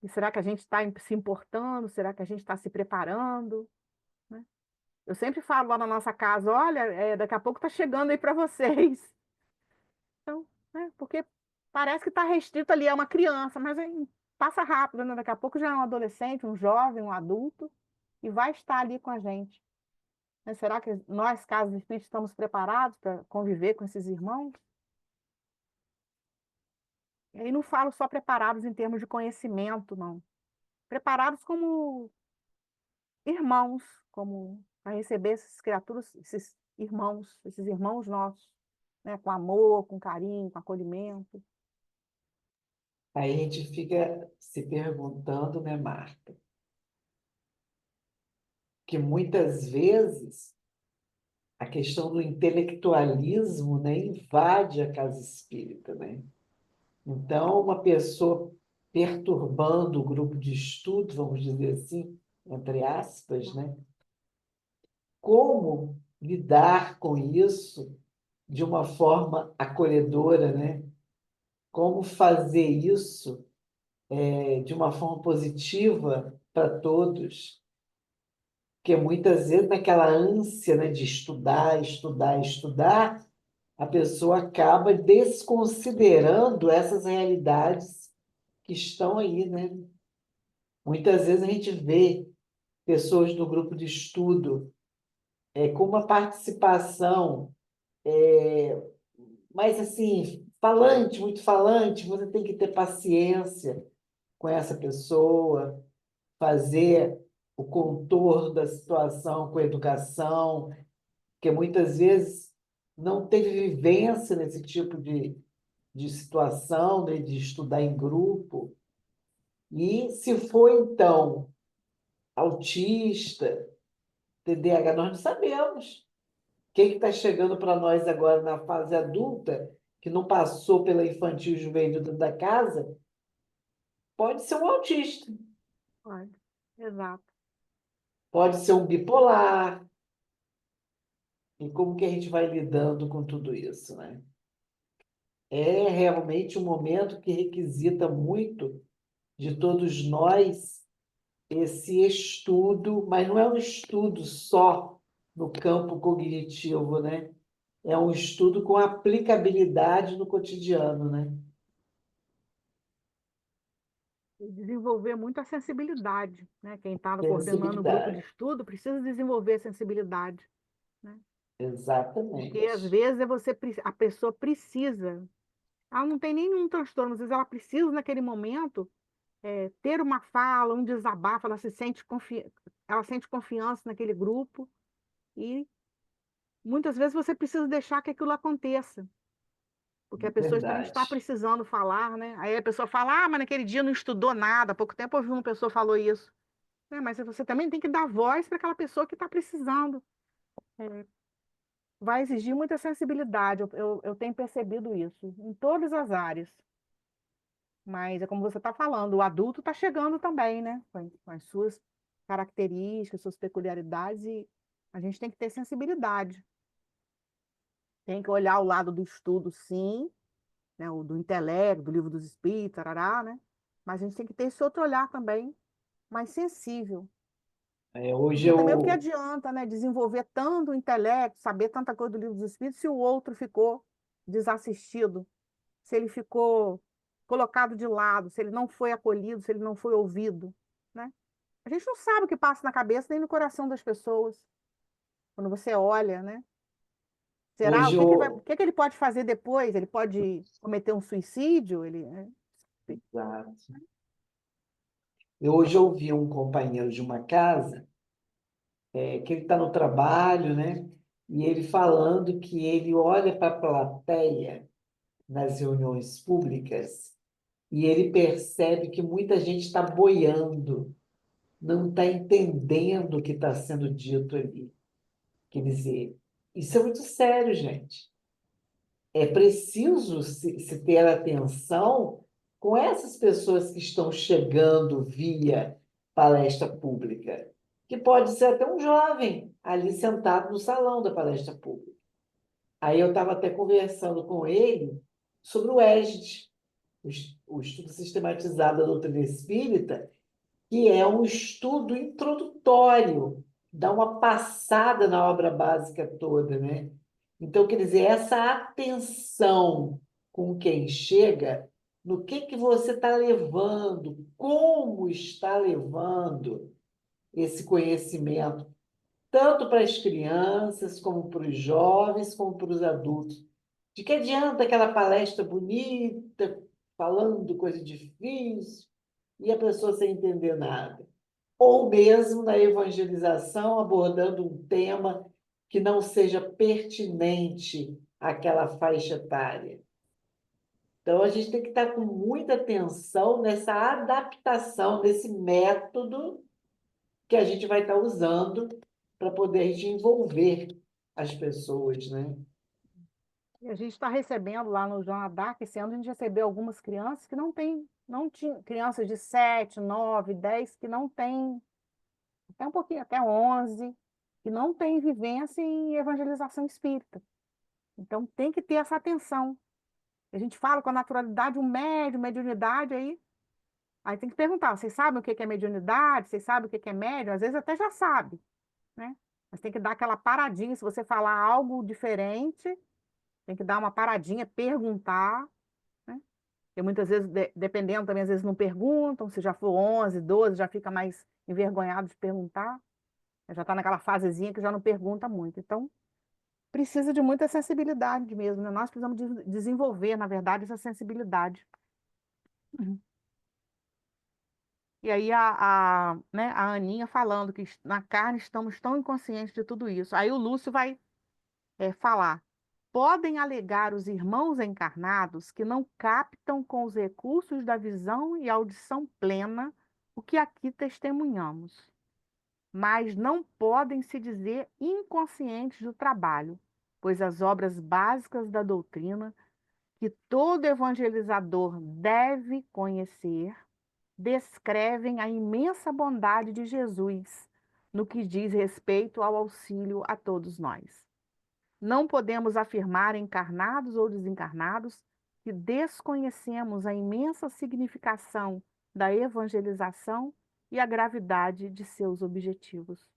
E será que a gente está se importando? Será que a gente está se preparando? Né? Eu sempre falo lá na nossa casa, olha, daqui a pouco está chegando aí para vocês. Então, né? Porque parece que está restrito ali, é uma criança, mas passa rápido, né? Daqui a pouco já é um adolescente, um jovem, um adulto, e vai estar ali com a gente. Né? Será que nós, casas espíritas, estamos preparados para conviver com esses irmãos? E aí não falo só preparados em termos de conhecimento, não. Preparados como irmãos, como para receber essas criaturas, esses irmãos nossos, né? Com amor, com carinho, com acolhimento. Aí a gente fica se perguntando, né, Marta, que muitas vezes a questão do intelectualismo, né, invade a casa espírita, né? Então, uma pessoa perturbando o grupo de estudo, vamos dizer assim, entre aspas, né? Como lidar com isso de uma forma acolhedora, né? Como fazer isso de uma forma positiva para todos, porque muitas vezes naquela ânsia, né, de estudar, estudar, estudar, a pessoa acaba desconsiderando essas realidades que estão aí, né? Muitas vezes a gente vê pessoas no grupo de estudo com uma participação, mas assim, falante, muito falante, você tem que ter paciência com essa pessoa, fazer o contorno da situação com educação, porque muitas vezes não teve vivência nesse tipo de situação, né, de estudar em grupo. E se for, então, autista, TDAH, nós não sabemos. O que está chegando para nós agora na fase adulta, que não passou pela infantil e juvenil dentro da casa, pode ser um autista, Pode. Exato. pode ser um bipolar. E como que a gente vai lidando com tudo isso, né? É realmente um momento que requisita muito de todos nós esse estudo, mas não é um estudo só no campo cognitivo, né? É um estudo com aplicabilidade no cotidiano, né? E desenvolver muito a sensibilidade, né? Quem está coordenando o grupo de Sensibilidade. estudo precisa desenvolver a sensibilidade, né? Porque às Exatamente. vezes a pessoa precisa, ela não tem nenhum transtorno, às vezes ela precisa naquele momento ter uma fala, um desabafo, ela sente confiança naquele grupo e muitas vezes você precisa deixar que aquilo aconteça, porque a pessoa também está Verdade. precisando falar, né? Aí a pessoa fala, mas naquele dia não estudou nada, há pouco tempo eu ouvi uma pessoa falou isso. Mas você também tem que dar voz para aquela pessoa que está precisando. Vai exigir muita sensibilidade, eu tenho percebido isso, em todas as áreas. Mas é como você está falando, o adulto está chegando também, né? Com as suas características, suas peculiaridades, e a gente tem que ter sensibilidade. Tem que olhar o lado do estudo, sim, né? O do intelecto, do livro dos espíritos, tarará, né? Mas a gente tem que ter esse outro olhar também, mais sensível. Hoje Porque também o que eu, adianta, né? Desenvolver tanto o intelecto, saber tanta coisa do livro dos espíritos, se o outro ficou desassistido, se ele ficou colocado de lado, se ele não foi acolhido, se ele não foi ouvido, né? A gente não sabe o que passa na cabeça nem no coração das pessoas quando você olha, né? Será? hoje O eu, que que ele pode fazer depois? Ele pode cometer um suicídio? Exato. Hoje eu ouvi um companheiro de uma casa, que ele está no trabalho, né? E ele falando que ele olha para a plateia nas reuniões públicas e ele percebe que muita gente está boiando, não está entendendo o que está sendo dito ali. Quer dizer, isso é muito sério, gente. É preciso se ter atenção com essas pessoas que estão chegando via palestra pública, que pode ser até um jovem ali sentado no salão da palestra pública. Aí eu estava até conversando com ele sobre o ESD, o Estudo Sistematizado da Doutrina Espírita, que é um estudo introdutório, dá uma passada na obra básica toda, né? Então, quer dizer, essa atenção com quem chega, no que você está levando, como está levando esse conhecimento, tanto para as crianças, como para os jovens, como para os adultos. De que adianta aquela palestra bonita, falando coisa difícil, e a pessoa sem entender nada? Ou mesmo na evangelização, abordando um tema que não seja pertinente àquela faixa etária. Então, a gente tem que estar com muita atenção nessa adaptação, nesse método que a gente vai estar usando para poder envolver as pessoas, né? E a gente está recebendo lá no Joana Dark, esse ano a gente recebeu algumas crianças que não tinham, crianças de 7, 9, 10, que não têm, até um pouquinho, até 11, que não têm vivência em evangelização espírita. Então tem que ter essa atenção. A gente fala com a naturalidade, o médium, mediunidade, aí tem que perguntar, vocês sabem o que é mediunidade? Vocês sabem o que é médium? Às vezes até já sabe, né? Mas tem que dar aquela paradinha, se você falar algo diferente, tem que dar uma paradinha, perguntar, né? Porque muitas vezes, dependendo também, às vezes não perguntam, se já for 11, 12, já fica mais envergonhado de perguntar, já está naquela fasezinha que já não pergunta muito. Então, precisa de muita sensibilidade mesmo, né? Nós precisamos desenvolver, na verdade, essa sensibilidade. Uhum. E aí né, a Aninha falando que na carne estamos tão inconscientes de tudo isso. Aí o Lúcio vai falar. Podem alegar os irmãos encarnados que não captam com os recursos da visão e audição plena o que aqui testemunhamos, mas não podem se dizer inconscientes do trabalho, pois as obras básicas da doutrina, que todo evangelizador deve conhecer, descrevem a imensa bondade de Jesus no que diz respeito ao auxílio a todos nós. Não podemos afirmar, encarnados ou desencarnados, que desconhecemos a imensa significação da evangelização e a gravidade de seus objetivos.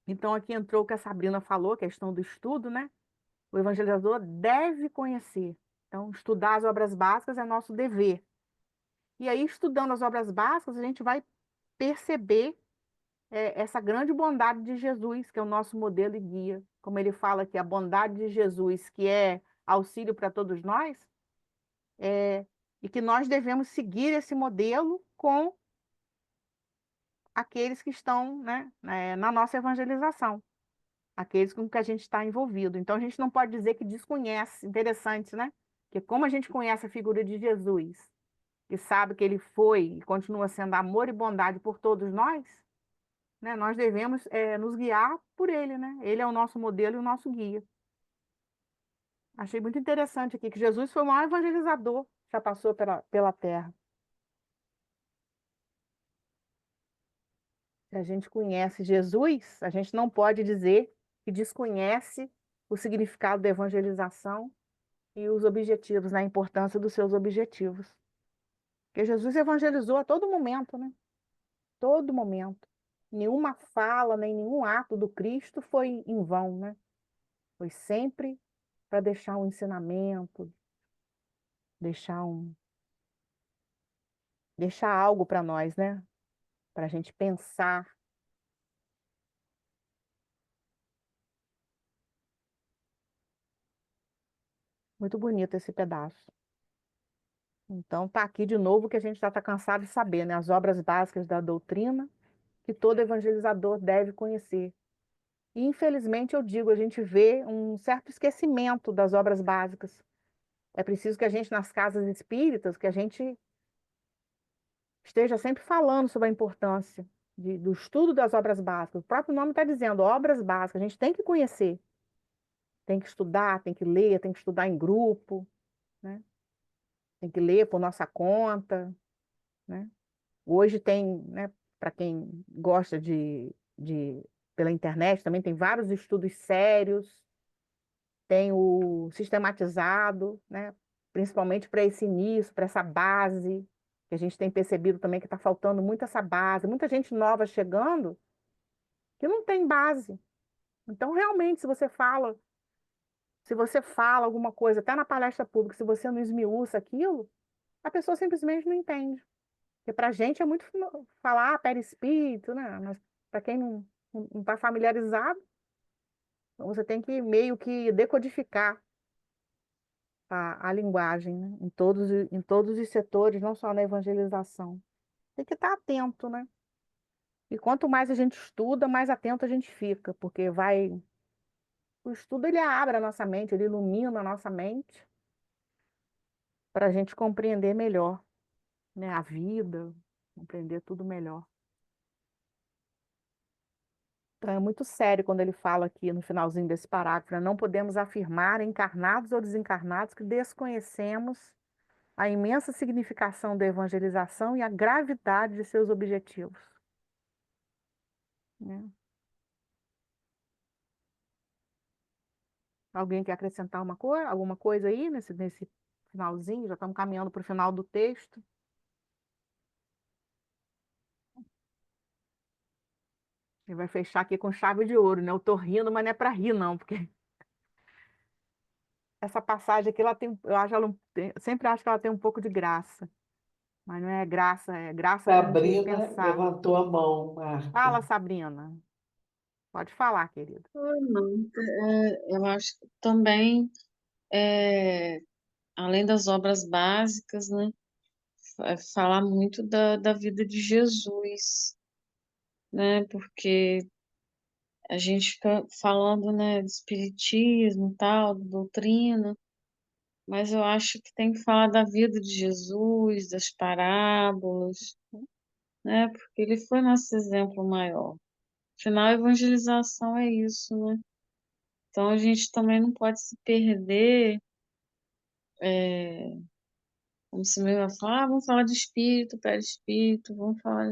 Então, aqui entrou o que a Sabrina falou, a questão do estudo, né? O evangelizador deve conhecer. Então, estudar as obras básicas é nosso dever. E aí, estudando as obras básicas, a gente vai perceber essa grande bondade de Jesus, que é o nosso modelo e guia. Como ele fala que a bondade de Jesus, que é auxílio para todos nós, e que nós devemos seguir esse modelo com aqueles que estão, né, na nossa evangelização, aqueles com que a gente está envolvido. Então, a gente não pode dizer que desconhece. Interessante, né? Porque como a gente conhece a figura de Jesus, e sabe que ele foi e continua sendo amor e bondade por todos nós, né, nós devemos nos guiar por ele, né? Ele é o nosso modelo e o nosso guia. Achei muito interessante aqui que Jesus foi o maior evangelizador que já passou pela terra. Se a gente conhece Jesus, a gente não pode dizer que desconhece o significado da evangelização e os objetivos, né? A importância dos seus objetivos. Porque Jesus evangelizou a todo momento, né? Todo momento. Nenhuma fala, nem nenhum ato do Cristo foi em vão, né? Foi sempre para deixar um ensinamento, deixar deixar algo para nós, né? Para a gente pensar. Muito bonito esse pedaço. Então, tá aqui de novo que a gente já está cansado de saber, né? As obras básicas da doutrina que todo evangelizador deve conhecer. E, infelizmente, eu digo, a gente vê um certo esquecimento das obras básicas. É preciso que a gente, nas casas espíritas, que a gente esteja sempre falando sobre a importância do estudo das obras básicas. O próprio nome está dizendo, obras básicas, a gente tem que conhecer, tem que estudar, tem que ler, tem que estudar em grupo, né? Tem que ler por nossa conta, né? Hoje tem, né, para quem gosta pela internet, também tem vários estudos sérios, tem o sistematizado, né, principalmente para esse início, para essa base, que a gente tem percebido também que está faltando muito essa base, muita gente nova chegando que não tem base. Então, realmente, se você fala alguma coisa, até na palestra pública, se você não esmiuça aquilo, a pessoa simplesmente não entende. Porque para a gente é muito falar perispírito, né? Mas para quem não está familiarizado, então você tem que meio que decodificar a linguagem, né? Em todos os setores, não só na evangelização. Tem que estar atento, né? E quanto mais a gente estuda, mais atento a gente fica, porque o estudo ele abre a nossa mente, ele ilumina a nossa mente para a gente compreender melhor, né? A vida, compreender tudo melhor. Então, é muito sério quando ele fala aqui no finalzinho desse parágrafo, né? Não podemos afirmar, encarnados ou desencarnados, que desconhecemos a imensa significação da evangelização e a gravidade de seus objetivos, né? Alguém quer acrescentar alguma coisa aí nesse finalzinho? Já estamos caminhando para o final do texto. Ele vai fechar aqui com chave de ouro, né? Eu tô rindo, mas não é para rir, não, porque essa passagem aqui, ela tem, eu acho ela, sempre acho que ela tem um pouco de graça, mas não é graça, é graça para a gente Sabrina pensar. levantou a mão, Marta. Fala, Sabrina. Pode falar, querida. Não, eu acho que também, é, além das obras básicas, né, falar muito da vida de Jesus, né, porque a gente fica falando, né, de espiritismo e tal, de doutrina, mas eu acho que tem que falar da vida de Jesus, das parábolas, né, porque ele foi nosso exemplo maior. Afinal, a evangelização é isso, né? Então a gente também não pode se perder, como se mesmo falar, vamos falar de espírito, perispírito, vamos falar.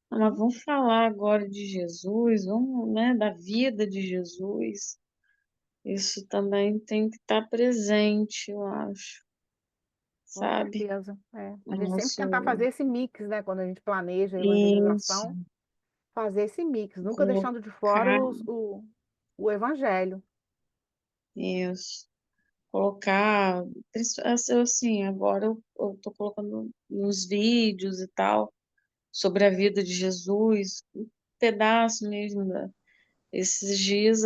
Não, mas vamos falar agora de Jesus, vamos, né, da vida de Jesus. Isso também tem que estar presente, eu acho, Com sabe? certeza. É. O A gente sempre tentar nosso fazer esse mix, né? Quando a gente planeja a isso, evangelização, fazer esse mix, nunca deixando de fora colocar o evangelho. isso, colocar, assim, agora eu tô colocando nos vídeos e tal, sobre a vida de Jesus, um pedaço mesmo. Esses dias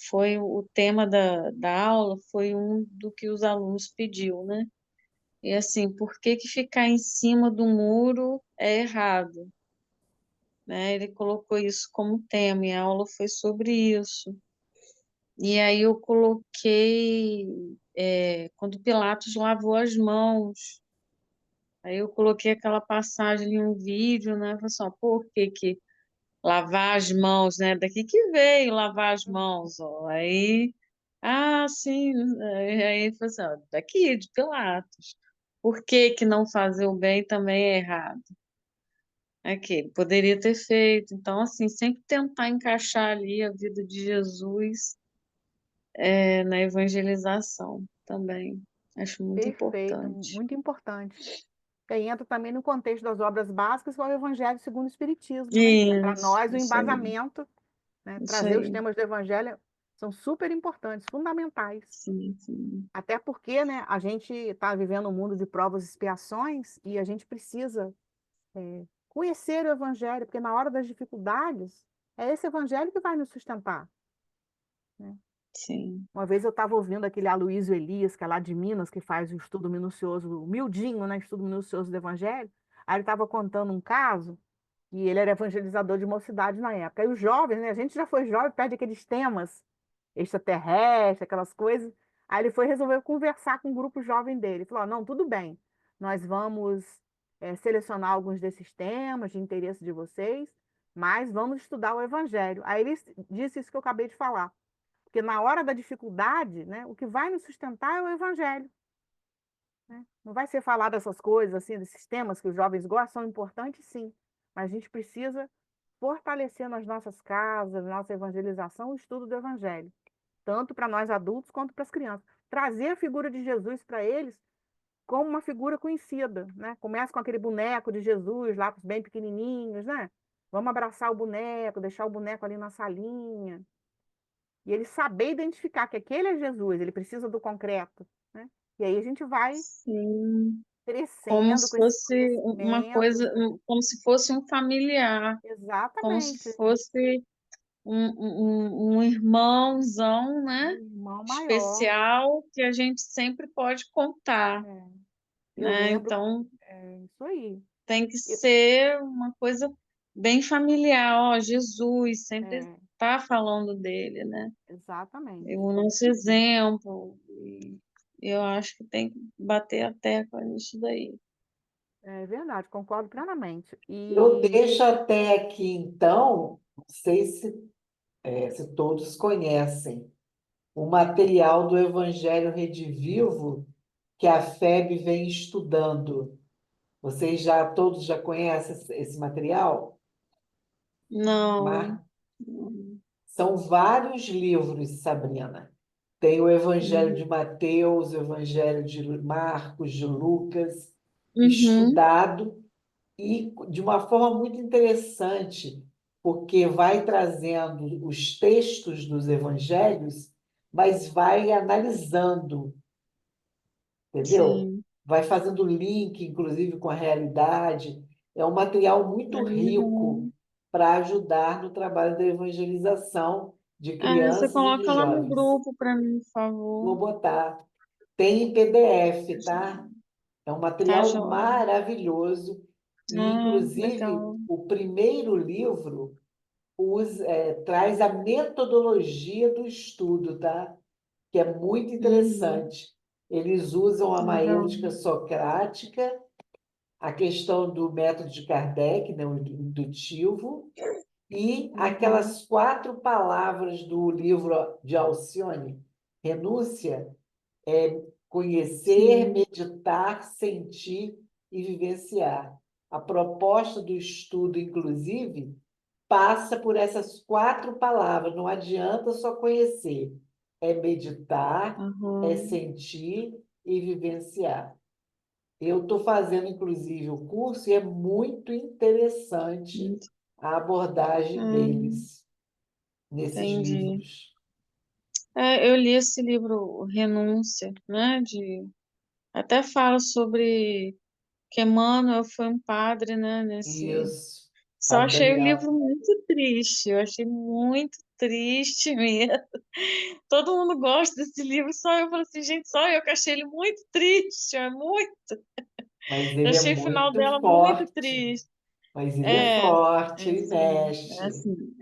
foi o tema da aula, foi um do que os alunos pediu, né? E assim, por que que ficar em cima do muro é errado? Né? Ele colocou isso como tema, e a aula foi sobre isso. E aí eu coloquei, quando Pilatos lavou as mãos, aí eu coloquei aquela passagem em um vídeo, né? Falei assim, ó, por que que lavar as mãos, né? Daqui que veio lavar as mãos, ó. Aí, sim, aí falou assim, ó, daqui, de Pilatos. Por que que não fazer o bem também é errado? É que ele poderia ter feito. Então, assim, sempre tentar encaixar ali a vida de Jesus, na evangelização também. Acho muito Perfeito, importante. muito importante. E aí entra também no contexto das obras básicas, que é o Evangelho segundo o Espiritismo, né? Que é para nós o Isso aí, embasamento, né? isso Trazer os aí. temas do Evangelho são super importantes, fundamentais. Sim, sim, Até porque, né, a gente está vivendo um mundo de provas e expiações e a gente precisa conhecer o Evangelho, porque na hora das dificuldades é esse Evangelho que vai nos sustentar, né? sim. Uma vez eu estava ouvindo aquele Aloysio Elias, que é lá de Minas, que faz o estudo minucioso, humildinho, né, estudo minucioso do Evangelho. Aí ele estava contando um caso, e ele era evangelizador de mocidade na época. Aí os jovens, né, a gente já foi jovem, perde aqueles temas extraterrestres, aquelas coisas. Aí ele foi resolver conversar com o grupo jovem dele. Ele falou: "Ó, não, tudo bem, nós vamos selecionar alguns desses temas de interesse de vocês, mas vamos estudar o Evangelho." Aí ele disse isso que eu acabei de falar. Porque na hora da dificuldade, né, o que vai nos sustentar é o evangelho, né? Não vai ser falar dessas coisas, assim, desses temas que os jovens gostam, são importantes, sim. Mas a gente precisa fortalecer nas nossas casas, na nossa evangelização, o estudo do evangelho. Tanto para nós adultos quanto para as crianças. Trazer a figura de Jesus para eles como uma figura conhecida, né? Começa com aquele boneco de Jesus lá, bem pequenininhos, né? Vamos abraçar o boneco, deixar o boneco ali na salinha, e ele saber identificar que aquele é Jesus, ele precisa do concreto, né? E aí a gente vai Sim. Como crescendo com se esses fosse uma conhecimentos, coisa, né? como se fosse um familiar, como se Exatamente, fosse um irmãozão, né? um irmão maior. Especial que a gente sempre pode contar, É. Eu né? lembro, Então isso aí. tem que Eu- ser uma coisa bem familiar. Ó, Jesus sempre é, está falando dele, né? É exatamente. o nosso exemplo. E eu acho que tem que bater a tecla nisso daí. É verdade, concordo plenamente. Eu E deixo até aqui, então, não sei se todos conhecem, o material do Evangelho Redivivo que a FEB vem estudando. Vocês já todos já conhecem esse material? Não. Mar- São vários livros, Sabrina. Tem o Evangelho de Uhum. Mateus, o Evangelho de Marcos, de Lucas, Uhum. estudado e de uma forma muito interessante, porque vai trazendo os textos dos evangelhos mas vai analisando, entendeu? sim. Vai fazendo link, inclusive, com a realidade. É um material muito rico Uhum. para ajudar no trabalho da evangelização de Você crianças e de coloca lá no jovens. grupo para mim, por Vou favor. botar. Tem em PDF, tá? É um Tá, material joia. maravilhoso. E, Ah, inclusive, legal. o primeiro livro traz a metodologia do estudo, tá? Que é muito Uhum. interessante. Eles usam a Legal. maêutica socrática, a questão do método de Kardec, né, o indutivo, e Uhum. aquelas 4 palavras do livro de Alcione, renúncia, conhecer, Sim. meditar, sentir e vivenciar. A proposta do estudo, inclusive, passa por essas 4 palavras. Não adianta só conhecer. É meditar, é Uhum. sentir e vivenciar. Eu estou fazendo, inclusive, o curso e é muito interessante a abordagem Hum, deles nesses entendi. livros. Eu li esse livro, Renúncia, né? Até fala sobre que Emmanuel foi um padre, né? Isso, Só Padre achei o livro Daniel. muito triste. Eu achei muito triste mesmo. Todo mundo gosta desse livro, só eu falei assim, gente, só eu que achei ele muito triste, é muito. Mas Eu ele é achei o final muito dela muito forte. triste. Mas ele é É, forte, é ele assim, é mexe. assim.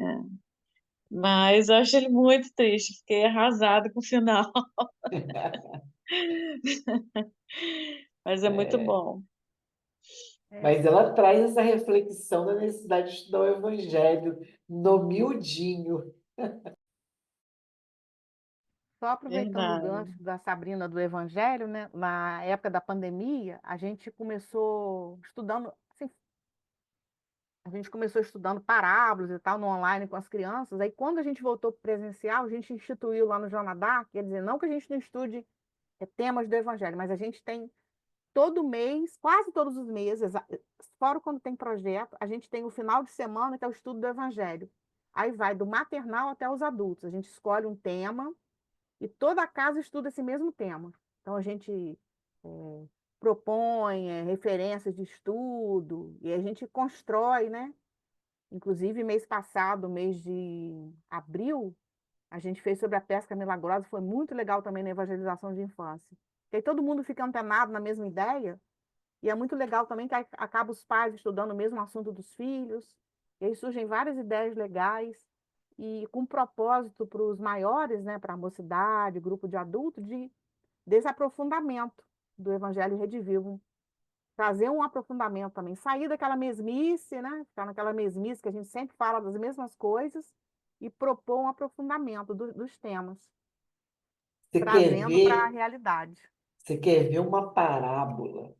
Mas eu achei ele muito triste, fiquei arrasada com o final. Mas é muito É. bom. É, Mas ela traz essa reflexão da necessidade de estudar o Evangelho no miudinho. só aproveitando o Verdade. gancho da Sabrina do Evangelho, né? Na época da pandemia, a gente começou estudando, assim, a gente começou estudando parábolas e tal no online com as crianças. Aí, quando a gente voltou para o presencial, a gente instituiu lá no Jonadá, quer dizer, não que a gente não estude temas do Evangelho, mas a gente tem todo mês, quase todos os meses, fora quando tem projeto, a gente tem o final de semana, que é o estudo do Evangelho. Aí vai do maternal até os adultos. A gente escolhe um tema e toda a casa estuda esse mesmo tema. Então, a gente propõe referências de estudo e a gente constrói, né? Inclusive, mês passado, mês de abril, a gente fez sobre a pesca milagrosa, foi muito legal também na evangelização de infância. Porque aí todo mundo fica antenado na mesma ideia, e é muito legal também que acaba os pais estudando o mesmo assunto dos filhos, e aí surgem várias ideias legais, e com propósito para os maiores, né, para a mocidade, grupo de adultos, desse aprofundamento do Evangelho Redivivo. Trazer um aprofundamento também, sair daquela mesmice, né? Ficar naquela mesmice que a gente sempre fala das mesmas coisas e propor um aprofundamento dos temas, Você quer trazendo para a ver, realidade. você quer ver uma parábola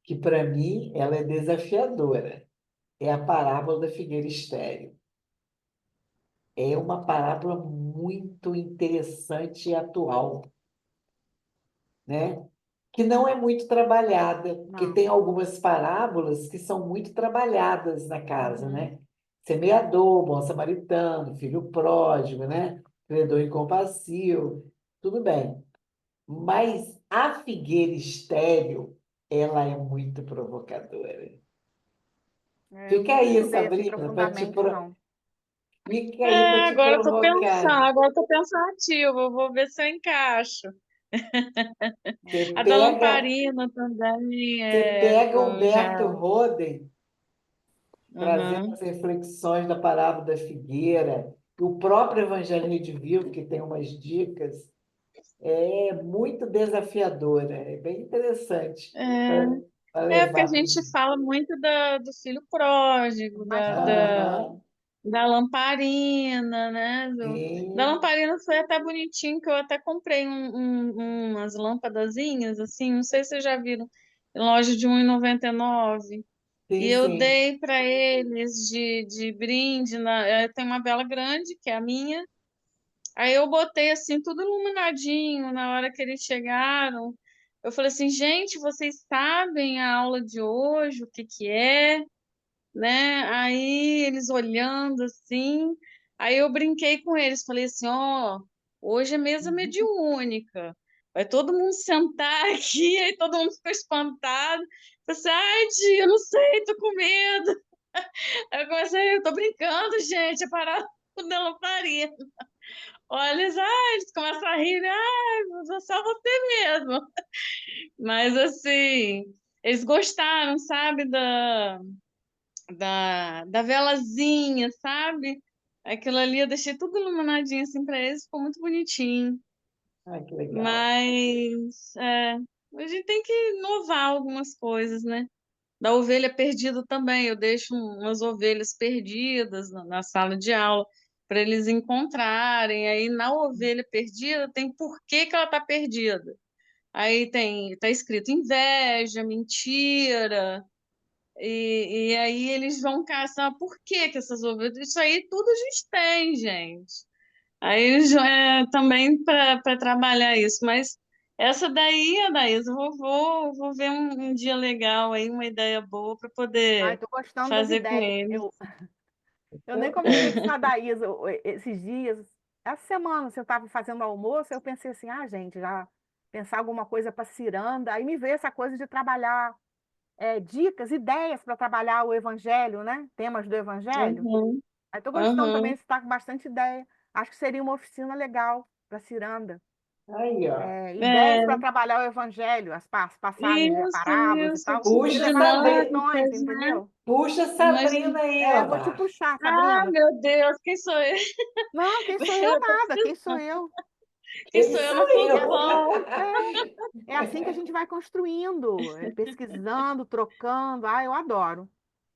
que, para mim, ela é desafiadora. É a parábola da figueira estéril. É uma parábola muito interessante e atual, né? Que não é muito trabalhada, porque Não. tem algumas parábolas que são muito trabalhadas na casa, Uhum. né? Semeador, bom samaritano, filho pródigo, né? Credor incompassivo, tudo bem. Mas a figueira estéril, ela é muito provocadora. Eu Fica nunca aí, estudei assim Sabrina, profundamente, não. fica aí para te Agora eu tô pensando, provocar. agora eu tô pensativa, eu vou ver se eu encaixo. Você A da pega, lamparina também, você pega eu já. Humberto Roden, trazendo Uhum. as reflexões da parábola da figueira, o próprio Evangelho Redivivo, que tem umas dicas, é muito desafiadora, é bem interessante para Porque a levar para gente os. fala muito do filho pródigo, Bastante. da lamparina, né? Da Sim, lamparina foi até bonitinho, que eu até comprei umas lâmpadazinhas, assim, não sei se vocês já viram, em loja de R$ 1,99. E sim, eu sim, dei para eles de brinde. Tem uma vela grande, que é a minha. Aí eu botei assim, tudo iluminadinho na hora que eles chegaram. Eu falei assim, gente, vocês sabem a aula de hoje, o que que é, né? Aí eles olhando assim, aí eu brinquei com eles, falei assim, ó. Hoje é mesa Uhum. mediúnica. Vai todo mundo sentar aqui, aí todo mundo fica espantado. Você, ai, tia, eu não sei, tô com medo. Aí eu comecei, eu tô brincando, gente, é parar o da lamparina. Olha, eles começam a rir, né? Ai, é só você mesmo. Mas assim, eles gostaram, sabe, da velazinha, sabe? Aquilo ali eu deixei tudo iluminadinho assim para eles, ficou muito bonitinho. Ai, que legal. Mas a gente tem que inovar algumas coisas, né? Da ovelha perdida também, eu deixo umas ovelhas perdidas na sala de aula para eles encontrarem. Aí na ovelha perdida tem por que que ela está perdida. Aí tá escrito inveja, mentira, e aí eles vão caçar por que que essas ovelhas. Isso aí tudo a gente tem, gente. Aí também para trabalhar isso, mas essa daí, Anaís, eu vou ver um dia legal aí, uma ideia boa para Ai, poder tô gostando das fazer com ideias. eles. Eu nem comentei com Também. a Daísa esses dias, essa semana, se eu estava fazendo almoço, eu pensei assim, gente, já pensar alguma coisa para ciranda, aí me veio essa coisa de trabalhar dicas, ideias para trabalhar o evangelho, né? Temas do evangelho. Uhum, Aí estou gostando também, uhum. você está com bastante ideia. Acho que seria uma oficina legal para ciranda. Aí, ó. Ideias para É, trabalhar o evangelho, as passagens, parábolas e isso, tal. Puxa, Você faz Sabrina. sugestões, dinâmicas, né? entendeu? Puxa Sabrina Imagina. aí, ó, Vou te Marta. puxar, Ah, Sabrina. meu Deus, quem sou eu? Não, quem sou eu Eu tô nada, quem sou precisando. eu? Quem Quem sou eu sou na eu? função? É assim que a gente vai construindo, pesquisando, trocando. Ah, eu adoro.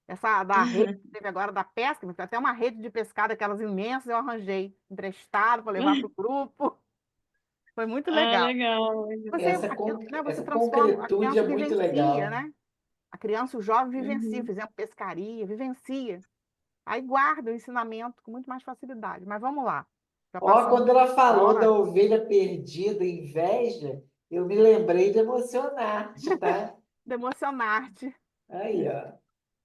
Essa da rede, que teve agora da pesca, mas tem até uma rede de pescada, aquelas imensas, eu arranjei emprestado para levar para o grupo. Foi muito Ah, legal. legal, legal. Você Essa transforma, a concretude é criança muito vivencia, legal. né? A criança e o jovem vivencia, Uhum. fizemos pescaria, vivencia. Aí guarda o ensinamento com muito mais facilidade. Mas vamos lá. Já Ó, passamos quando ela da falou da hora ovelha perdida, inveja, eu me lembrei de emocionar-te, tá? de emocionar-te. Aí, ó.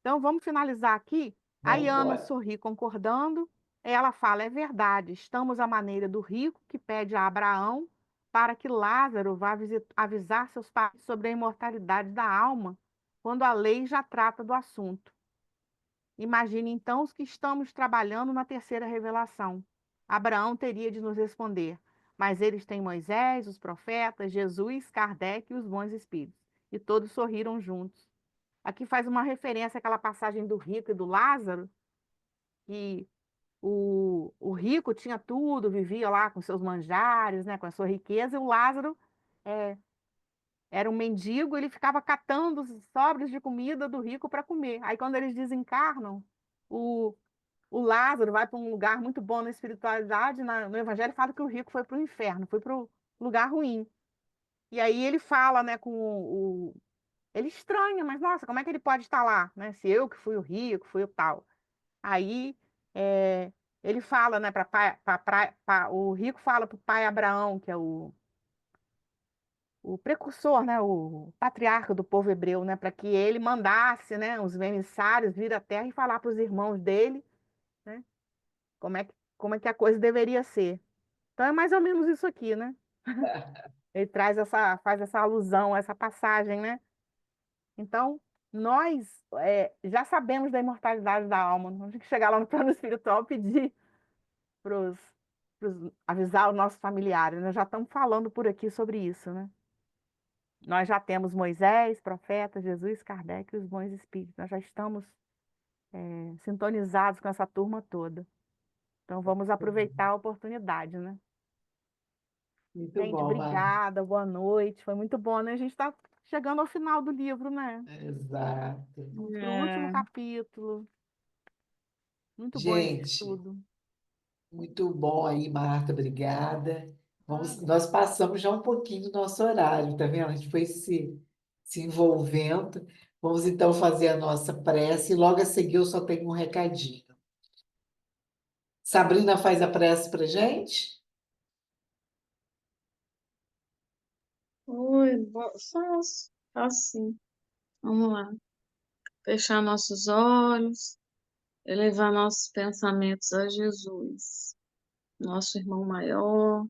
Então, vamos finalizar aqui. A Vamos Iana embora. sorri concordando. Ela fala: é verdade, estamos à maneira do rico que pede a Abraão para que Lázaro vá avisar seus pais sobre a imortalidade da alma, quando a lei já trata do assunto. Imagine então os que estamos trabalhando na terceira revelação. Abraão teria de nos responder: mas eles têm Moisés, os profetas, Jesus, Kardec e os bons espíritos. E todos sorriram juntos. Aqui faz uma referência àquela passagem do rico e do Lázaro, que o rico tinha tudo, vivia lá com seus manjares, né, com a sua riqueza, e o Lázaro é, era um mendigo, ele ficava catando os sobras de comida do rico para comer. Aí, quando eles desencarnam, o, o Lázaro vai para um lugar muito bom na espiritualidade, no Evangelho fala que o rico foi para o inferno, foi para o lugar ruim. E aí ele fala, né, com ele estranha, mas nossa, como é que ele pode estar lá, né? Se eu que fui o rico, fui o tal. Aí ele fala, né, o rico fala para o pai Abraão, que é o precursor, né, o patriarca do povo hebreu, né, para que ele mandasse, né, os emissários vir à terra e falar para os irmãos dele, né, como é que a coisa deveria ser. Então é mais ou menos isso aqui, né? Ele faz essa alusão a essa passagem, né? Então, nós já sabemos da imortalidade da alma. Não tem que chegar lá no plano espiritual e pedir para avisar os nossos familiares. Nós já estamos falando por aqui sobre isso, né? Nós já temos Moisés, profeta, Jesus, Kardec e os bons espíritos. Nós já estamos sintonizados com essa turma toda. Então, vamos aproveitar a oportunidade, né? Muito Gente, bom, Marta. obrigada, boa noite. Foi muito bom, né? A gente está chegando ao final do livro, né? Exato. Vamos para o último É, capítulo. Muito bom esse Gente, estudo. muito bom aí, Marta. Obrigada. Nada. Nós passamos já um pouquinho do nosso horário, tá vendo? A gente foi se envolvendo. Vamos então fazer a nossa prece e logo a seguir eu só tenho um recadinho. Sabrina faz a prece para gente? oi, faço, faço sim. Vamos lá. Fechar nossos olhos, elevar nossos pensamentos a Jesus, nosso irmão maior,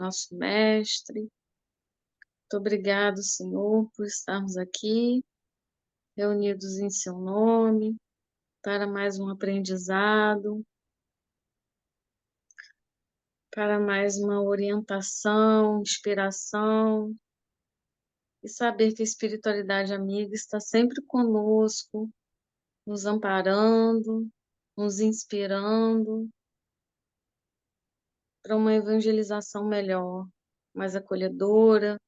nosso mestre. Muito obrigado, Senhor, por estarmos aqui, reunidos em seu nome, para mais um aprendizado, para mais uma orientação, inspiração, e saber que a espiritualidade amiga está sempre conosco, nos amparando, nos inspirando para uma evangelização melhor, mais acolhedora,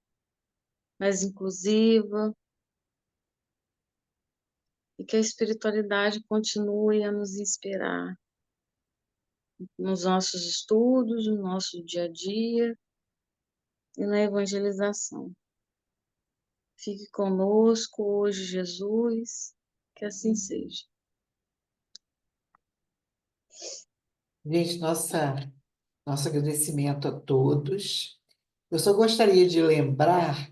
mais inclusiva, e que a espiritualidade continue a nos inspirar nos nossos estudos, no nosso dia a dia e na evangelização. Fique conosco hoje, Jesus, que assim seja. Gente, nosso agradecimento a todos. Eu só gostaria de lembrar